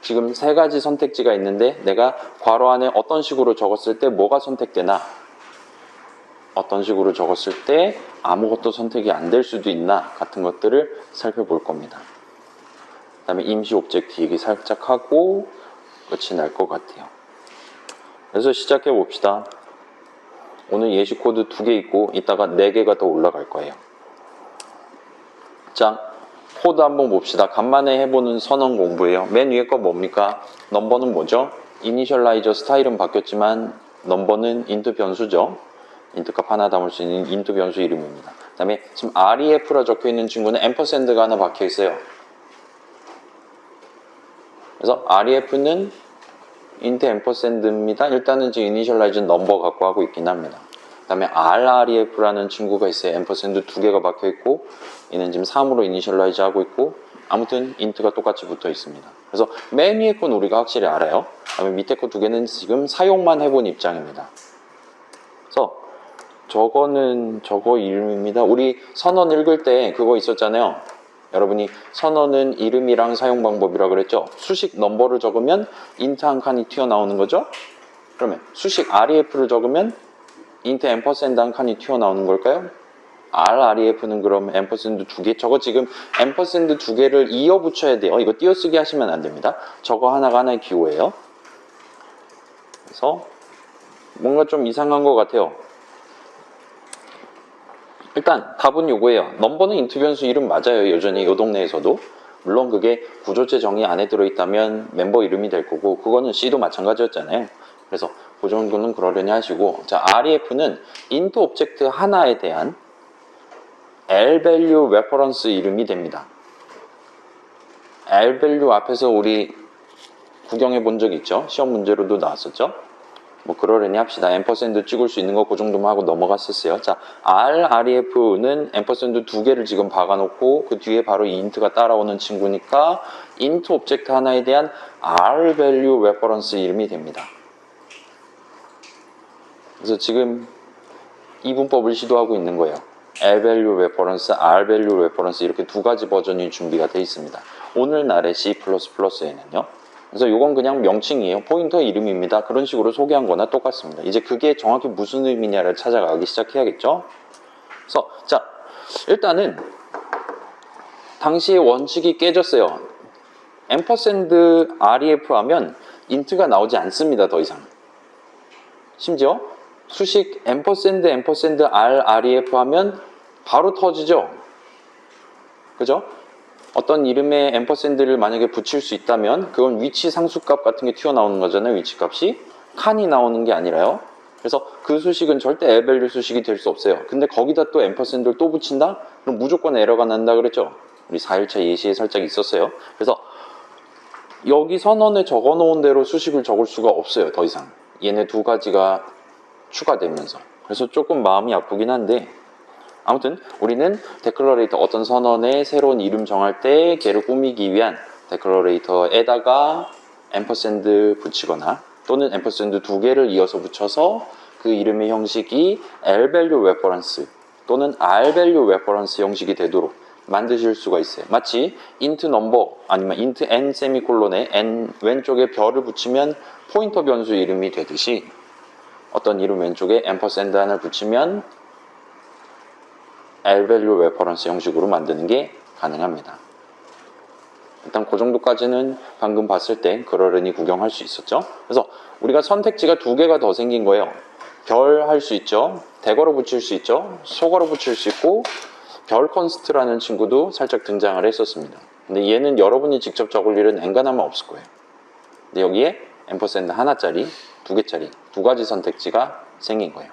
지금 3가지 선택지가 있는데 내가 괄호 안에 어떤 식으로 적었을 때 뭐가 선택되나 어떤 식으로 적었을 때 아무것도 선택이 안 될 수도 있나 같은 것들을 살펴볼 겁니다. 그 다음에 임시 오브젝트 얘기 살짝 하고 끝이 날 것 같아요. 그래서 시작해 봅시다. 오늘 예시 코드 2개 있고 이따가 4개가 더 올라갈 거예요. 자, 코드 한번 봅시다. 간만에 해보는 선언 공부예요. 맨 위에 거 뭡니까? 넘버는 뭐죠? 이니셜라이저 스타일은 바뀌었지만 넘버는 인트 변수죠. 인트 값 하나 담을 수 있는 인트 변수 이름입니다. 그 다음에 지금 ref라 적혀 있는 친구는 앰퍼샌드가 하나 박혀 있어요. 그래서 ref는 int 앰퍼샌드입니다. 일단은 지금 이니셜라이즈 넘버 갖고 하고 있긴 합니다. 그 다음에 rref라는 친구가 있어요. 앰퍼샌드 2개가 박혀 있고 얘는 지금 3으로 이니셜라이즈 하고 있고 아무튼 int가 똑같이 붙어 있습니다. 그래서 맨 위에 건 우리가 확실히 알아요. 그 다음에 밑에 거 2개는 지금 사용만 해본 입장입니다. 그래서 저거는 저거 이름입니다. 우리 선언 읽을 때 그거 있었잖아요. 여러분이 선언은 이름이랑 사용 방법이라고 그랬죠. 수식 넘버를 적으면 int 한 칸이 튀어나오는 거죠. 그러면 수식 ref를 적으면 int 앰퍼샌드 한 칸이 튀어나오는 걸까요? ref는 그럼 앰퍼샌드 2개 저거 지금 앰퍼샌드 2개를 이어 붙여야 돼요. 이거 띄어쓰기 하시면 안 됩니다. 저거 하나가 하나의 기호예요. 그래서 뭔가 좀 이상한 것 같아요. 일단 답은 요거예요. 넘버는 인트 변수 이름 맞아요. 여전히 요 동네에서도. 물론 그게 구조체 정의 안에 들어있다면 멤버 이름이 될 거고 그거는 C도 마찬가지였잖아요. 그래서 그 정도는 그러려니 하시고 자 ref는 int 오브젝트 하나에 대한 L-value reference 이름이 됩니다. L-value 앞에서 우리 구경해 본 적 있죠? 시험 문제로도 나왔었죠? 뭐 그러려니 합시다. 앰퍼샌드 찍을 수 있는 거 그 정도만 하고 넘어갔었어요. 자, ref는 앰퍼샌드 2개를 지금 박아놓고 그 뒤에 바로 int가 따라오는 친구니까 int 오브젝트 하나에 대한 r value reference 이름이 됩니다. 그래서 지금 이분법을 시도하고 있는 거예요. L value reference, R value reference 이렇게 두 가지 버전이 준비가 되어 있습니다. 오늘날의 C++에는요. 그래서 이건 그냥 명칭이에요. 포인터 이름입니다. 그런 식으로 소개한 거나 똑같습니다. 이제 그게 정확히 무슨 의미냐를 찾아가기 시작해야겠죠. 그래서 자, 일단은 당시의 원칙이 깨졌어요. $ref 하면 인트가 나오지 않습니다. 더 이상. 심지어 수식 $r ref 하면 바로 터지죠. 그죠? 어떤 이름에 앰퍼샌드를 만약에 붙일 수 있다면 그건 위치 상수값 같은 게 튀어나오는 거잖아요. 위치값이 칸이 나오는 게 아니라요. 그래서 그 수식은 절대 L밸류 수식이 될 수 없어요. 근데 거기다 또 앰퍼샌드를 또 붙인다? 그럼 무조건 에러가 난다 그랬죠. 우리 4일차 예시에 살짝 있었어요. 그래서 여기 선언에 적어 놓은 대로 수식을 적을 수가 없어요. 더 이상 얘네 두 가지가 추가되면서. 그래서 조금 마음이 아프긴 한데 아무튼 우리는 데클러레이터 어떤 선언에 새로운 이름 정할 때 걔를 꾸미기 위한 데클러레이터에다가 앰퍼샌드 붙이거나 또는 앰퍼샌드 두 개를 이어서 붙여서 그 이름의 형식이 L value reference 또는 R value reference 형식이 되도록 만드실 수가 있어요. 마치 int number 아니면 int n 세미콜론에 n 왼쪽에 별을 붙이면 포인터 변수 이름이 되듯이 어떤 이름 왼쪽에 앰퍼샌드 하나를 붙이면 L value reference 형식으로 만드는 게 가능합니다. 일단 그 정도까지는 방금 봤을 때 그러려니 구경할 수 있었죠. 그래서 우리가 선택지가 두 개가 더 생긴 거예요. 별 할 수 있죠. 대괄호 붙일 수 있죠. 소괄호 붙일 수 있고 별 컨스트라는 친구도 살짝 등장을 했었습니다. 근데 얘는 여러분이 직접 적을 일은 엔간하면 없을 거예요. 근데 여기에 앰퍼샌드 하나짜리, 두 개짜리 두 가지 선택지가 생긴 거예요.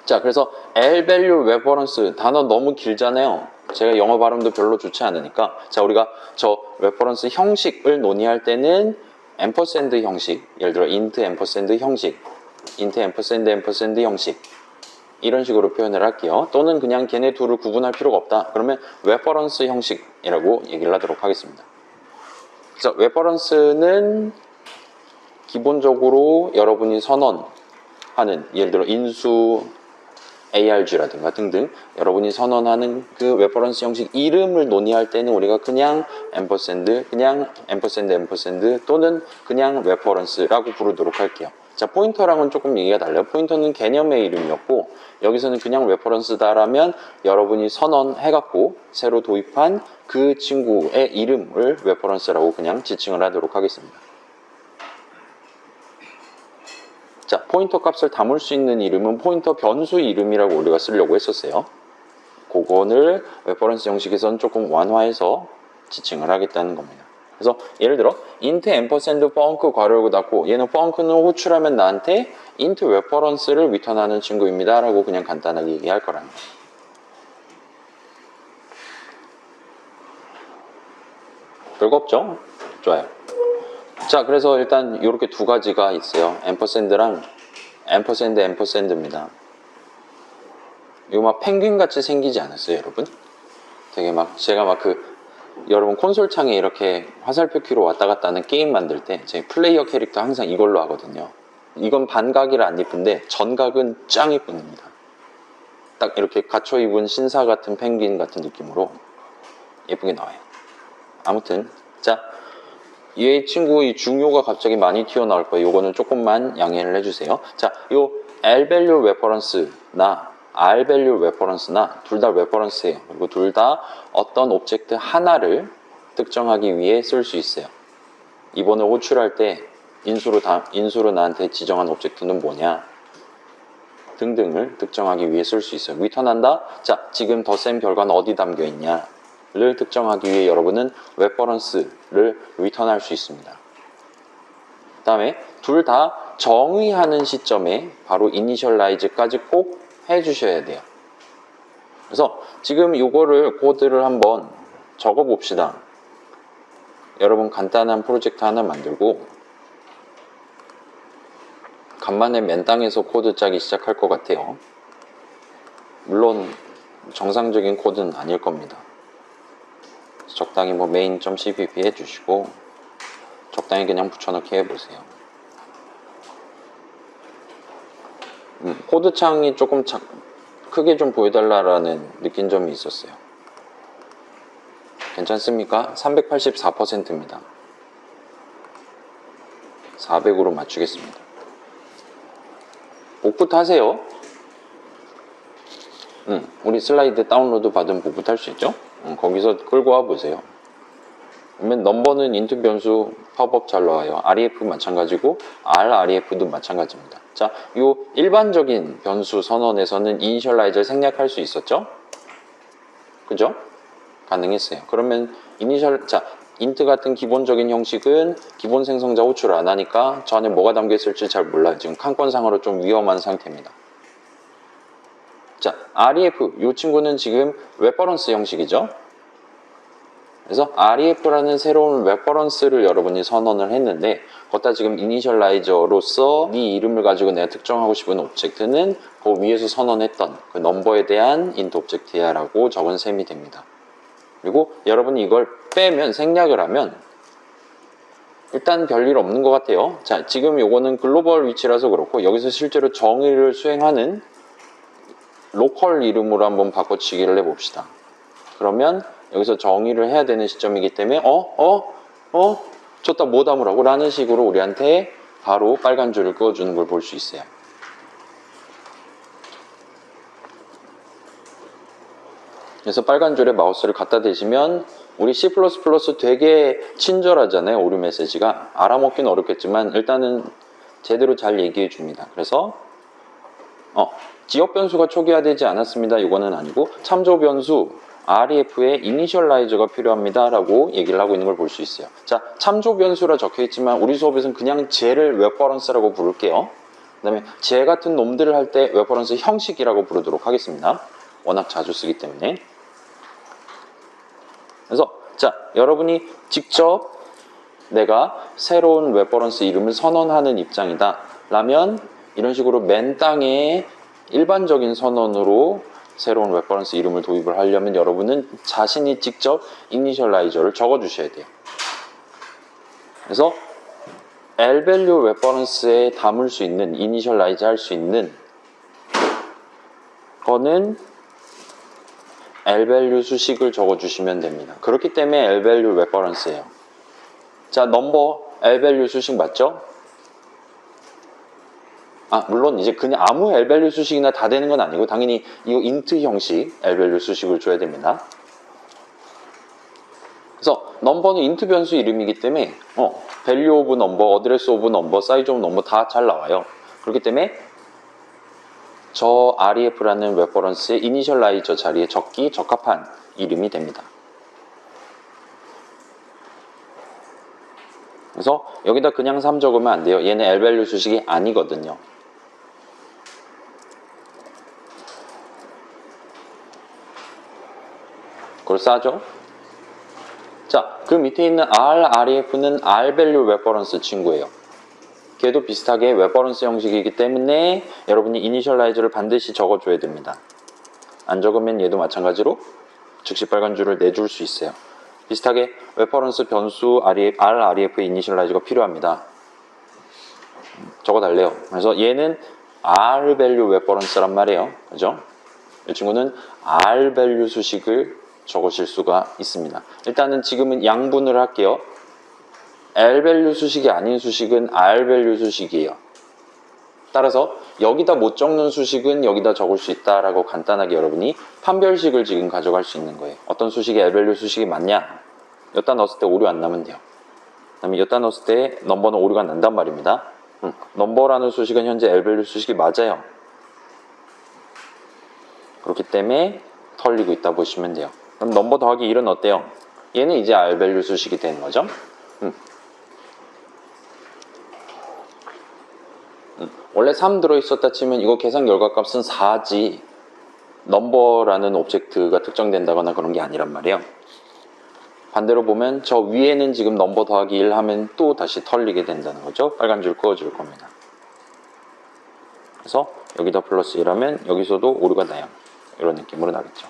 자, 그래서 L value reference 단어 너무 길잖아요. 제가 영어 발음도 별로 좋지 않으니까 자, 우리가 저 reference 형식을 논의할 때는 앰퍼샌드 형식, 예를 들어 int 앰퍼샌드 형식, int 앰퍼샌드 형식 이런 식으로 표현을 할게요. 또는 그냥 걔네 둘을 구분할 필요가 없다. 그러면 reference 형식이라고 얘기를 하도록 하겠습니다. 그래서 reference는 기본적으로 여러분이 선언하는 예를 들어 인수 ARG라든가 등등 여러분이 선언하는 그 레퍼런스 형식 이름을 논의할 때는 우리가 그냥 앰퍼샌드, 그냥 앰퍼샌드 또는 그냥 레퍼런스라고 부르도록 할게요. 자, 포인터랑은 조금 얘기가 달라요. 포인터는 개념의 이름이었고 여기서는 그냥 레퍼런스다라면 여러분이 선언해갖고 새로 도입한 그 친구의 이름을 레퍼런스라고 그냥 지칭을 하도록 하겠습니다. 자, 포인터 값을 담을 수 있는 이름은 포인터 변수 이름이라고 우리가 쓰려고 했었어요. 그거를 레퍼런스 형식에서는 조금 완화해서 지칭을 하겠다는 겁니다. 그래서 예를 들어 int 앰퍼샌드 펑크 괄호를 닫고 얘는 펑크는 호출하면 나한테 int 레퍼런스를 리턴하는 친구입니다 라고 그냥 간단하게 얘기할 거라는 거예요. 별거 없죠? 좋아요. 자, 그래서 일단 이렇게 두 가지가 있어요. 앰퍼샌드랑 앰퍼샌드입니다. 이거 막 펭귄 같이 생기지 않았어요, 여러분? 되게 막 제가 막 여러분 콘솔 창에 이렇게 화살표 키로 왔다 갔다 하는 게임 만들 때 제 플레이어 캐릭터 항상 이걸로 하거든요. 이건 반각이라 안 예쁜데 전각은 짱 예쁩니다. 딱 이렇게 갖춰 입은 신사 같은 펭귄 같은 느낌으로 예쁘게 나와요. 아무튼 자, 이 친구 이 중요가 갑자기 많이 튀어나올 거예요. 요거는 조금만 양해를 해주세요. 자, 요 L value reference나 R value reference나 둘 다 reference예요. 그리고 둘 다 어떤 오브젝트 하나를 특정하기 위해 쓸 수 있어요. 이번에 호출할 때 인수로 나한테 지정한 오브젝트는 뭐냐 등등을 특정하기 위해 쓸 수 있어요. 리턴한다? 자, 지금 더 센 결과는 어디 담겨 있냐 를 특정하기 위해 여러분은 reference를 리턴할 수 있습니다. 그 다음에 둘 다 정의하는 시점에 바로 initialize까지 꼭 해주셔야 돼요. 그래서 지금 이거를 코드를 한번 적어 봅시다. 여러분 간단한 프로젝트 하나 만들고 간만에 맨땅에서 코드 짜기 시작할 것 같아요. 물론 정상적인 코드는 아닐 겁니다. 적당히 뭐 main.cpp 해주시고 적당히 그냥 붙여넣기 해보세요. 코드창이 조금 크게 좀 보여달라는 느낀 점이 있었어요. 괜찮습니까? 384%입니다. 400으로 맞추겠습니다. 복붙 하세요. 우리 슬라이드 다운로드 받은 복붙 할 수 있죠? 거기서 끌고 와 보세요. 그러면 넘버는 인트 변수 팝업 잘 나와요. REF 마찬가지고 RREF도 마찬가지입니다. 자, 요 일반적인 변수 선언에서는 이니셜라이저를 생략할 수 있었죠? 그죠? 가능했어요. 그러면 인트 같은 기본적인 형식은 기본 생성자 호출 안 하니까 저 안에 뭐가 담겨 있을지 잘 몰라요. 지금 칸권상으로 좀 위험한 상태입니다. 자, REF 이 친구는 지금 레퍼런스 형식이죠. 그래서 REF라는 새로운 레퍼런스를 여러분이 선언을 했는데 거기다 지금 이니셜라이저로서 네 이름을 가지고 내가 특정하고 싶은 오브젝트는 그 위에서 선언했던 그 넘버에 대한 인트 오브젝트야 라고 적은 셈이 됩니다. 그리고 여러분이 이걸 빼면 생략을 하면 일단 별일 없는 것 같아요. 자, 지금 요거는 글로벌 위치라서 그렇고 여기서 실제로 정의를 수행하는 로컬 이름으로 한번 바꿔치기를 해봅시다. 그러면 여기서 정의를 해야 되는 시점이기 때문에 저따 뭐 담으라고? 라는 식으로 우리한테 바로 빨간 줄을 그어주는 걸 볼 수 있어요. 그래서 빨간 줄에 마우스를 갖다 대시면 우리 C++ 되게 친절하잖아요. 오류 메시지가. 알아먹긴 어렵겠지만 일단은 제대로 잘 얘기해 줍니다. 그래서 지역 변수가 초기화되지 않았습니다. 이거는 아니고 참조 변수 REF에 이니셜라이저가 필요합니다 라고 얘기를 하고 있는 걸 볼 수 있어요. 자, 참조 변수라 적혀 있지만 우리 수업에서는 그냥 쟤를 레퍼런스라고 부를게요. 그 다음에 쟤 같은 놈들을 할 때 레퍼런스 형식이라고 부르도록 하겠습니다. 워낙 자주 쓰기 때문에. 그래서 자, 여러분이 직접 내가 새로운 레퍼런스 이름을 선언하는 입장이다 라면 이런 식으로 맨 땅에 일반적인 선언으로 새로운 레퍼런스 이름을 도입을 하려면 여러분은 자신이 직접 이니셜라이저를 적어 주셔야 돼요. 그래서 L밸류 레퍼런스에 담을 수 있는 이니셜라이저 할 수 있는 거는 L밸류 수식을 적어 주시면 됩니다. 그렇기 때문에 L밸류 레퍼런스예요. 자, 넘버 L밸류 수식 맞죠? 물론 이제 그냥 아무 L밸류 수식이나 다 되는 건 아니고 당연히 이거 인트 형식 L밸류 수식을 줘야 됩니다. 그래서 넘버는 인트 변수 이름이기 때문에 value of number, address of number, size of number 다 잘 나와요. 그렇기 때문에 저 REF라는 레퍼런스의 이니셜라이저 자리에 적기 적합한 이름이 됩니다. 그래서 여기다 그냥 3 적으면 안 돼요. 얘는 L밸류 수식이 아니거든요. 그럴싸하죠? 자, 그 밑에 있는 RREF는 R밸류 레퍼런스 친구예요. 걔도 비슷하게 레퍼런스 형식이기 때문에 여러분이 이니셜라이저를 반드시 적어줘야 됩니다. 안 적으면 얘도 마찬가지로 즉시 빨간 줄을 내줄 수 있어요. 비슷하게 레퍼런스 변수 RREF 이니셜라이저가 필요합니다. 적어달래요. 그래서 얘는 R밸류 레퍼런스란 말이에요. 그죠? 이 친구는 R밸류 수식을 적으실 수가 있습니다. 일단은 지금은 양분을 할게요. L밸류 수식이 아닌 수식은 R밸류 수식이에요. 따라서 여기다 못 적는 수식은 여기다 적을 수 있다라고 간단하게 여러분이 판별식을 지금 가져갈 수 있는 거예요. 어떤 수식이 L밸류 수식이 맞냐? 여기다 넣었을 때 오류 안 나면 돼요. 그 다음에 여기다 넣었을 때 넘버는 오류가 난단 말입니다. 넘버라는 수식은 현재 L밸류 수식이 맞아요. 그렇기 때문에 털리고 있다 보시면 돼요. 그럼 넘버 더하기 1은 어때요? 얘는 이제 R밸류 수식이 되는 거죠. 원래 3 들어있었다 치면 이거 계산 결과값은 4지 넘버라는 오브젝트가 특정된다거나 그런 게 아니란 말이에요. 반대로 보면 저 위에는 지금 넘버 더하기 1 하면 또 다시 털리게 된다는 거죠. 빨간 줄 그어줄 겁니다. 그래서 여기다 플러스 1 하면 여기서도 오류가 나요. 이런 느낌으로 나겠죠.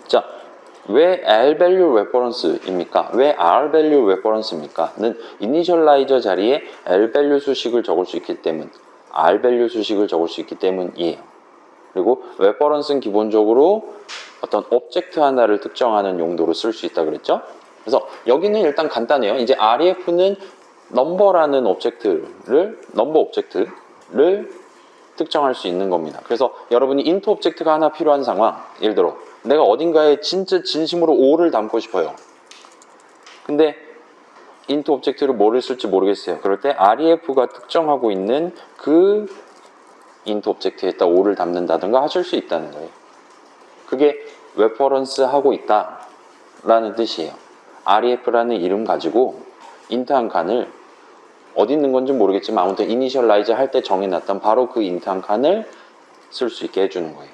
자, 왜 L value reference입니까? 왜 R value reference입니까? 는 이니셜라이저 자리에 L value 수식을 적을 수 있기 때문, R value 수식을 적을 수 있기 때문이에요. 그리고 reference는 기본적으로 어떤 오브젝트 하나를 특정하는 용도로 쓸 수 있다 그랬죠? 그래서 여기는 일단 간단해요. 이제 ref는 넘버라는 넘버 오브젝트를 특정할 수 있는 겁니다. 그래서 여러분이 int 오브젝트가 하나 필요한 상황, 예를 들어 내가 어딘가에 진짜 진심으로 5를 담고 싶어요. 근데 int 오브젝트를 뭐를 쓸지 모르겠어요. 그럴 때 ref가 특정하고 있는 그 int 오브젝트에다 5를 담는다든가 하실 수 있다는 거예요. 그게 레퍼런스 하고 있다 라는 뜻이에요. ref라는 이름 가지고 int 한 칸을 어디 있는 건지 모르겠지만 아무튼 이니셜라이즈 할 때 정해놨던 바로 그 int 한 칸을 쓸 수 있게 해주는 거예요.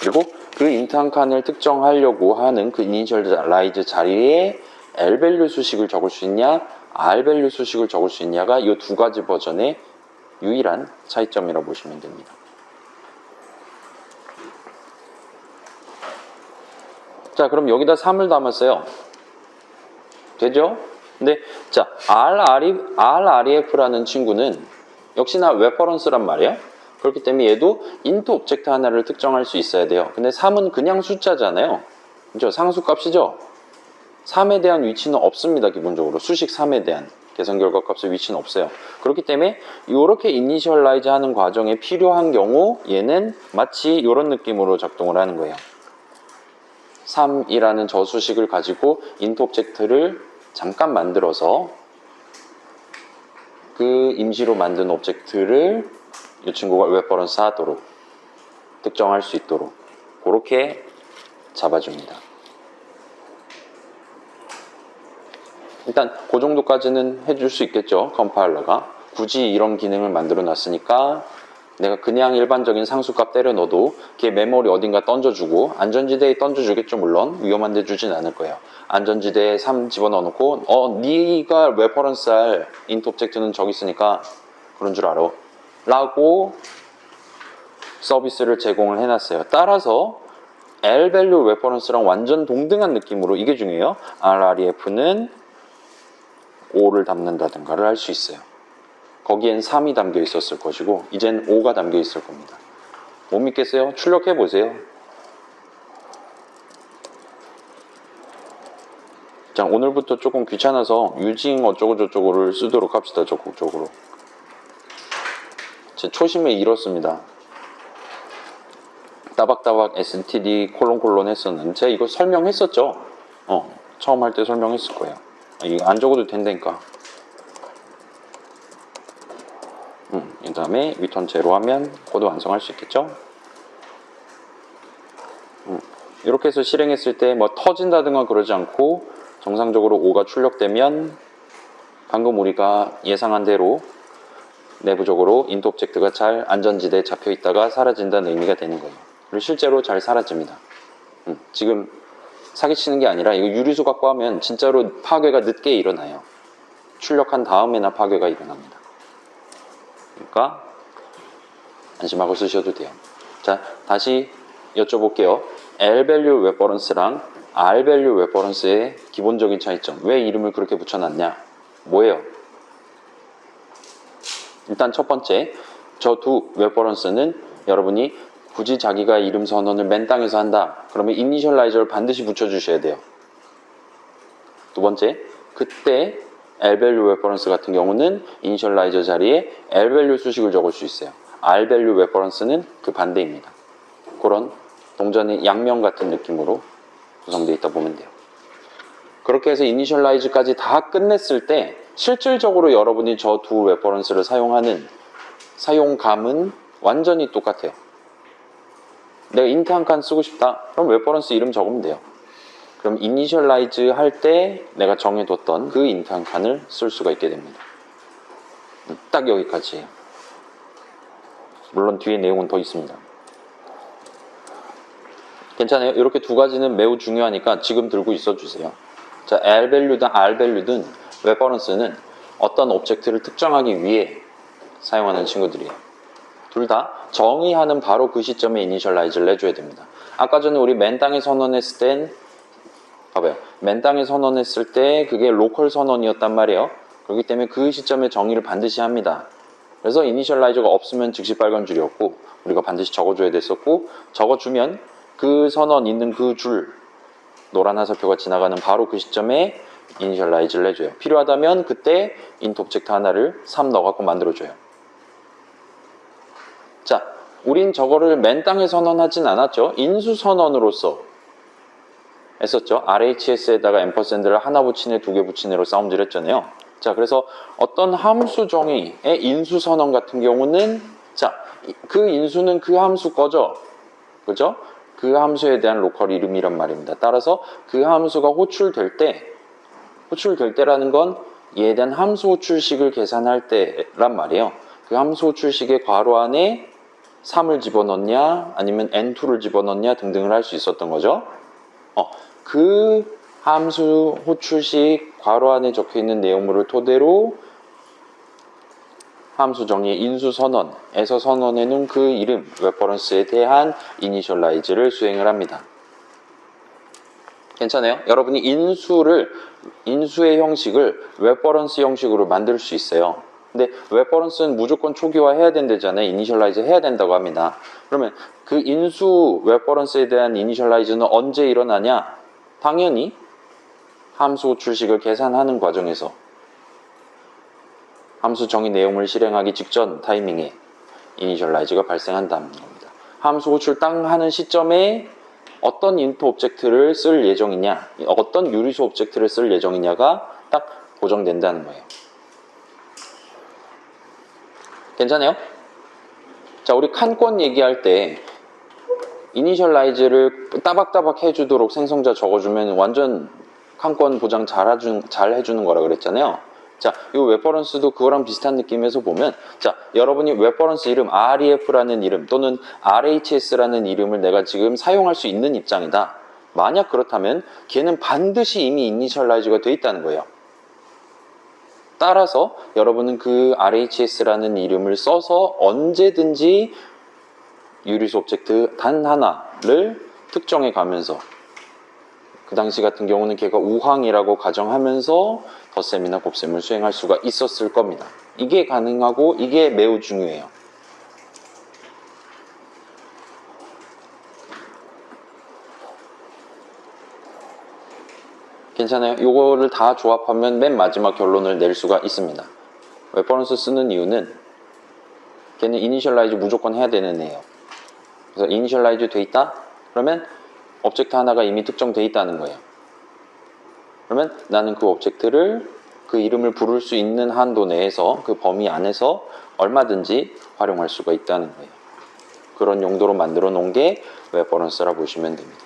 그리고 그 int 한 칸을 특정하려고 하는 그 이니셜라이즈 자리에 L value 수식을 적을 수 있냐, R value 수식을 적을 수 있냐가 이 두 가지 버전의 유일한 차이점이라고 보시면 됩니다. 자, 그럼 여기다 3을 담았어요. 되죠? 근데 자, RREF라는 친구는 역시나 레퍼런스란 말이에요. 그렇기 때문에 얘도 int 오브젝트 하나를 특정할 수 있어야 돼요. 근데 3은 그냥 숫자잖아요. 그죠? 상수값이죠? 3에 대한 위치는 없습니다. 기본적으로 수식 3에 대한 계산 결과 값의 위치는 없어요. 그렇기 때문에 이렇게 이니셜라이즈 하는 과정에 필요한 경우 얘는 마치 이런 느낌으로 작동을 하는 거예요. 3이라는 저수식을 가지고 int 오브젝트를 잠깐 만들어서 그 임시로 만든 오브젝트를 이 친구가 레퍼런스 하도록 특정할 수 있도록 그렇게 잡아줍니다. 일단 그 정도까지는 해줄 수 있겠죠. 컴파일러가 굳이 이런 기능을 만들어 놨으니까 내가 그냥 일반적인 상수값 때려 넣어도 걔 메모리 어딘가 던져주고 안전지대에 던져주겠죠. 물론 위험한 데 주진 않을 거예요. 안전지대에 3 집어넣어 놓고 네가 레퍼런스 할 int 오브젝트는 저기 있으니까 그런 줄 알아 라고 서비스를 제공을 해놨어요. 따라서 L value reference랑 완전 동등한 느낌으로 이게 중요해요. RREF는 5를 담는다든가를 할 수 있어요. 거기엔 3이 담겨 있었을 것이고 이젠 5가 담겨 있을 겁니다. 못 믿겠어요? 출력해 보세요. 자, 오늘부터 조금 귀찮아서 using 어쩌고저쩌고를 쓰도록 합시다. 적극적으로. 제 초심에 잃었습니다. 따박따박 std 콜론콜론 했었는데 제가 이거 설명했었죠? 처음 할 때 설명했을 거예요. 이거 안 적어도 된다니까. 그 다음에 return 0 하면 코드 완성할 수 있겠죠? 이렇게 해서 실행했을 때 뭐 터진다든가 그러지 않고 정상적으로 5가 출력되면 방금 우리가 예상한 대로 내부적으로 int 오브젝트가 잘 안전지대에 잡혀 있다가 사라진다는 의미가 되는 거예요. 그리고 실제로 잘 사라집니다. 지금 사기치는 게 아니라 이거 유리수 갖고 하면 진짜로 파괴가 늦게 일어나요. 출력한 다음에나 파괴가 일어납니다. 그러니까 안심하고 쓰셔도 돼요. 자, 다시 여쭤볼게요. L value reference랑 R value reference의 기본적인 차이점. 왜 이름을 그렇게 붙여놨냐? 뭐예요? 일단 첫 번째, 저 두 reference는 여러분이 굳이 자기가 이름 선언을 맨 땅에서 한다. 그러면 이니셜라이저를 반드시 붙여주셔야 돼요. 두 번째, 그때 L value reference 같은 경우는 이니셜라이저 자리에 L value 수식을 적을 수 있어요. R value reference는 그 반대입니다. 그런 동전의 양면 같은 느낌으로 구성되어 있다 보면 돼요. 그렇게 해서 이니셜라이즈까지 다 끝냈을 때 실질적으로 여러분이 저 두 레퍼런스를 사용하는 사용감은 완전히 똑같아요. 내가 int 한 칸 쓰고 싶다. 그럼 레퍼런스 이름 적으면 돼요. 그럼 이니셜라이즈 할 때 내가 정해뒀던 그 int 한 칸을 쓸 수가 있게 됩니다. 딱 여기까지예요. 물론 뒤에 내용은 더 있습니다. 괜찮아요? 이렇게 두 가지는 매우 중요하니까 지금 들고 있어 주세요. 자, L value든 R value든 레퍼런스는 어떤 오브젝트를 특정하기 위해 사용하는 친구들이에요. 둘 다 정의하는 바로 그 시점에 이니셜라이즈를 해줘야 됩니다. 아까 전에 우리 맨 땅에 선언했을 땐 봐봐요. 맨 땅에 선언했을 때 그게 로컬 선언이었단 말이에요. 그렇기 때문에 그 시점에 정의를 반드시 합니다. 그래서 이니셜라이저가 없으면 즉시 빨간 줄이었고 우리가 반드시 적어줘야 됐었고 적어주면 그 선언 있는 그 줄 노란 화살표가 지나가는 바로 그 시점에 이니셜라이즈를 해줘요. 필요하다면 그때 int 오브젝트 하나를 3 넣어갖고 만들어줘요. 자, 우린 저거를 맨 땅에 선언하진 않았죠. 인수 선언으로서 했었죠. RHS에다가 앰퍼샌드를 하나 붙이네, 두 개 붙이네로 싸움질 했잖아요. 자, 그래서 어떤 함수 정의의 인수 선언 같은 경우는 자, 그 인수는 그 함수 거죠. 그죠? 그 함수에 대한 로컬 이름이란 말입니다. 따라서 그 함수가 호출될 때라는 건 얘에 대한 함수 호출식을 계산할 때란 말이에요. 그 함수 호출식의 괄호 안에 3을 집어넣냐 아니면 n2를 집어넣냐 등등을 할 수 있었던 거죠. 그 함수 호출식 괄호 안에 적혀있는 내용물을 토대로 함수 정의의 인수 선언에서 선언해 놓은 그 이름, 레퍼런스에 대한 이니셜라이즈를 수행을 합니다. 괜찮아요? 여러분이 인수의 형식을 레퍼런스 형식으로 만들 수 있어요. 근데 레퍼런스는 무조건 초기화해야 된다잖아요. 이니셜라이즈 해야 된다고 합니다. 그러면 그 인수 레퍼런스에 대한 이니셜라이즈는 언제 일어나냐? 당연히 함수 호출식을 계산하는 과정에서 함수 정의 내용을 실행하기 직전 타이밍에 이니셜라이즈가 발생한다는 겁니다. 함수 호출 땅 하는 시점에 어떤 인풋 오브젝트를 쓸 예정이냐, 어떤 유리수 오브젝트를 쓸 예정이냐가 딱 고정된다는 거예요. 괜찮아요? 자, 우리 칸권 얘기할 때 이니셜라이즈를 따박따박 해주도록 생성자 적어주면 완전 칸권 보장 잘 해주는 거라 그랬잖아요. 자, 이 레퍼런스도 그거랑 비슷한 느낌에서 보면 자, 여러분이 레퍼런스 이름 REF라는 이름 또는 RHS라는 이름을 내가 지금 사용할 수 있는 입장이다. 만약 그렇다면 걔는 반드시 이미 이니셜라이즈가 돼 있다는 거예요. 따라서 여러분은 그 RHS라는 이름을 써서 언제든지 유리수 오브젝트 단 하나를 특정해 가면서 그 당시 같은 경우는 걔가 우항이라고 가정하면서 덧셈이나 곱셈을 수행할 수가 있었을 겁니다. 이게 가능하고 이게 매우 중요해요. 괜찮아요? 요거를 다 조합하면 맨 마지막 결론을 낼 수가 있습니다. 레퍼런스 쓰는 이유는 걔는 이니셜라이즈 무조건 해야 되는 애예요. 그래서 이니셜라이즈 돼 있다? 그러면 오브젝트 하나가 이미 특정돼 있다는 거예요. 그러면 나는 그 오브젝트를 그 이름을 부를 수 있는 한도 내에서 그 범위 안에서 얼마든지 활용할 수가 있다는 거예요. 그런 용도로 만들어 놓은 게 레퍼런스라 보시면 됩니다.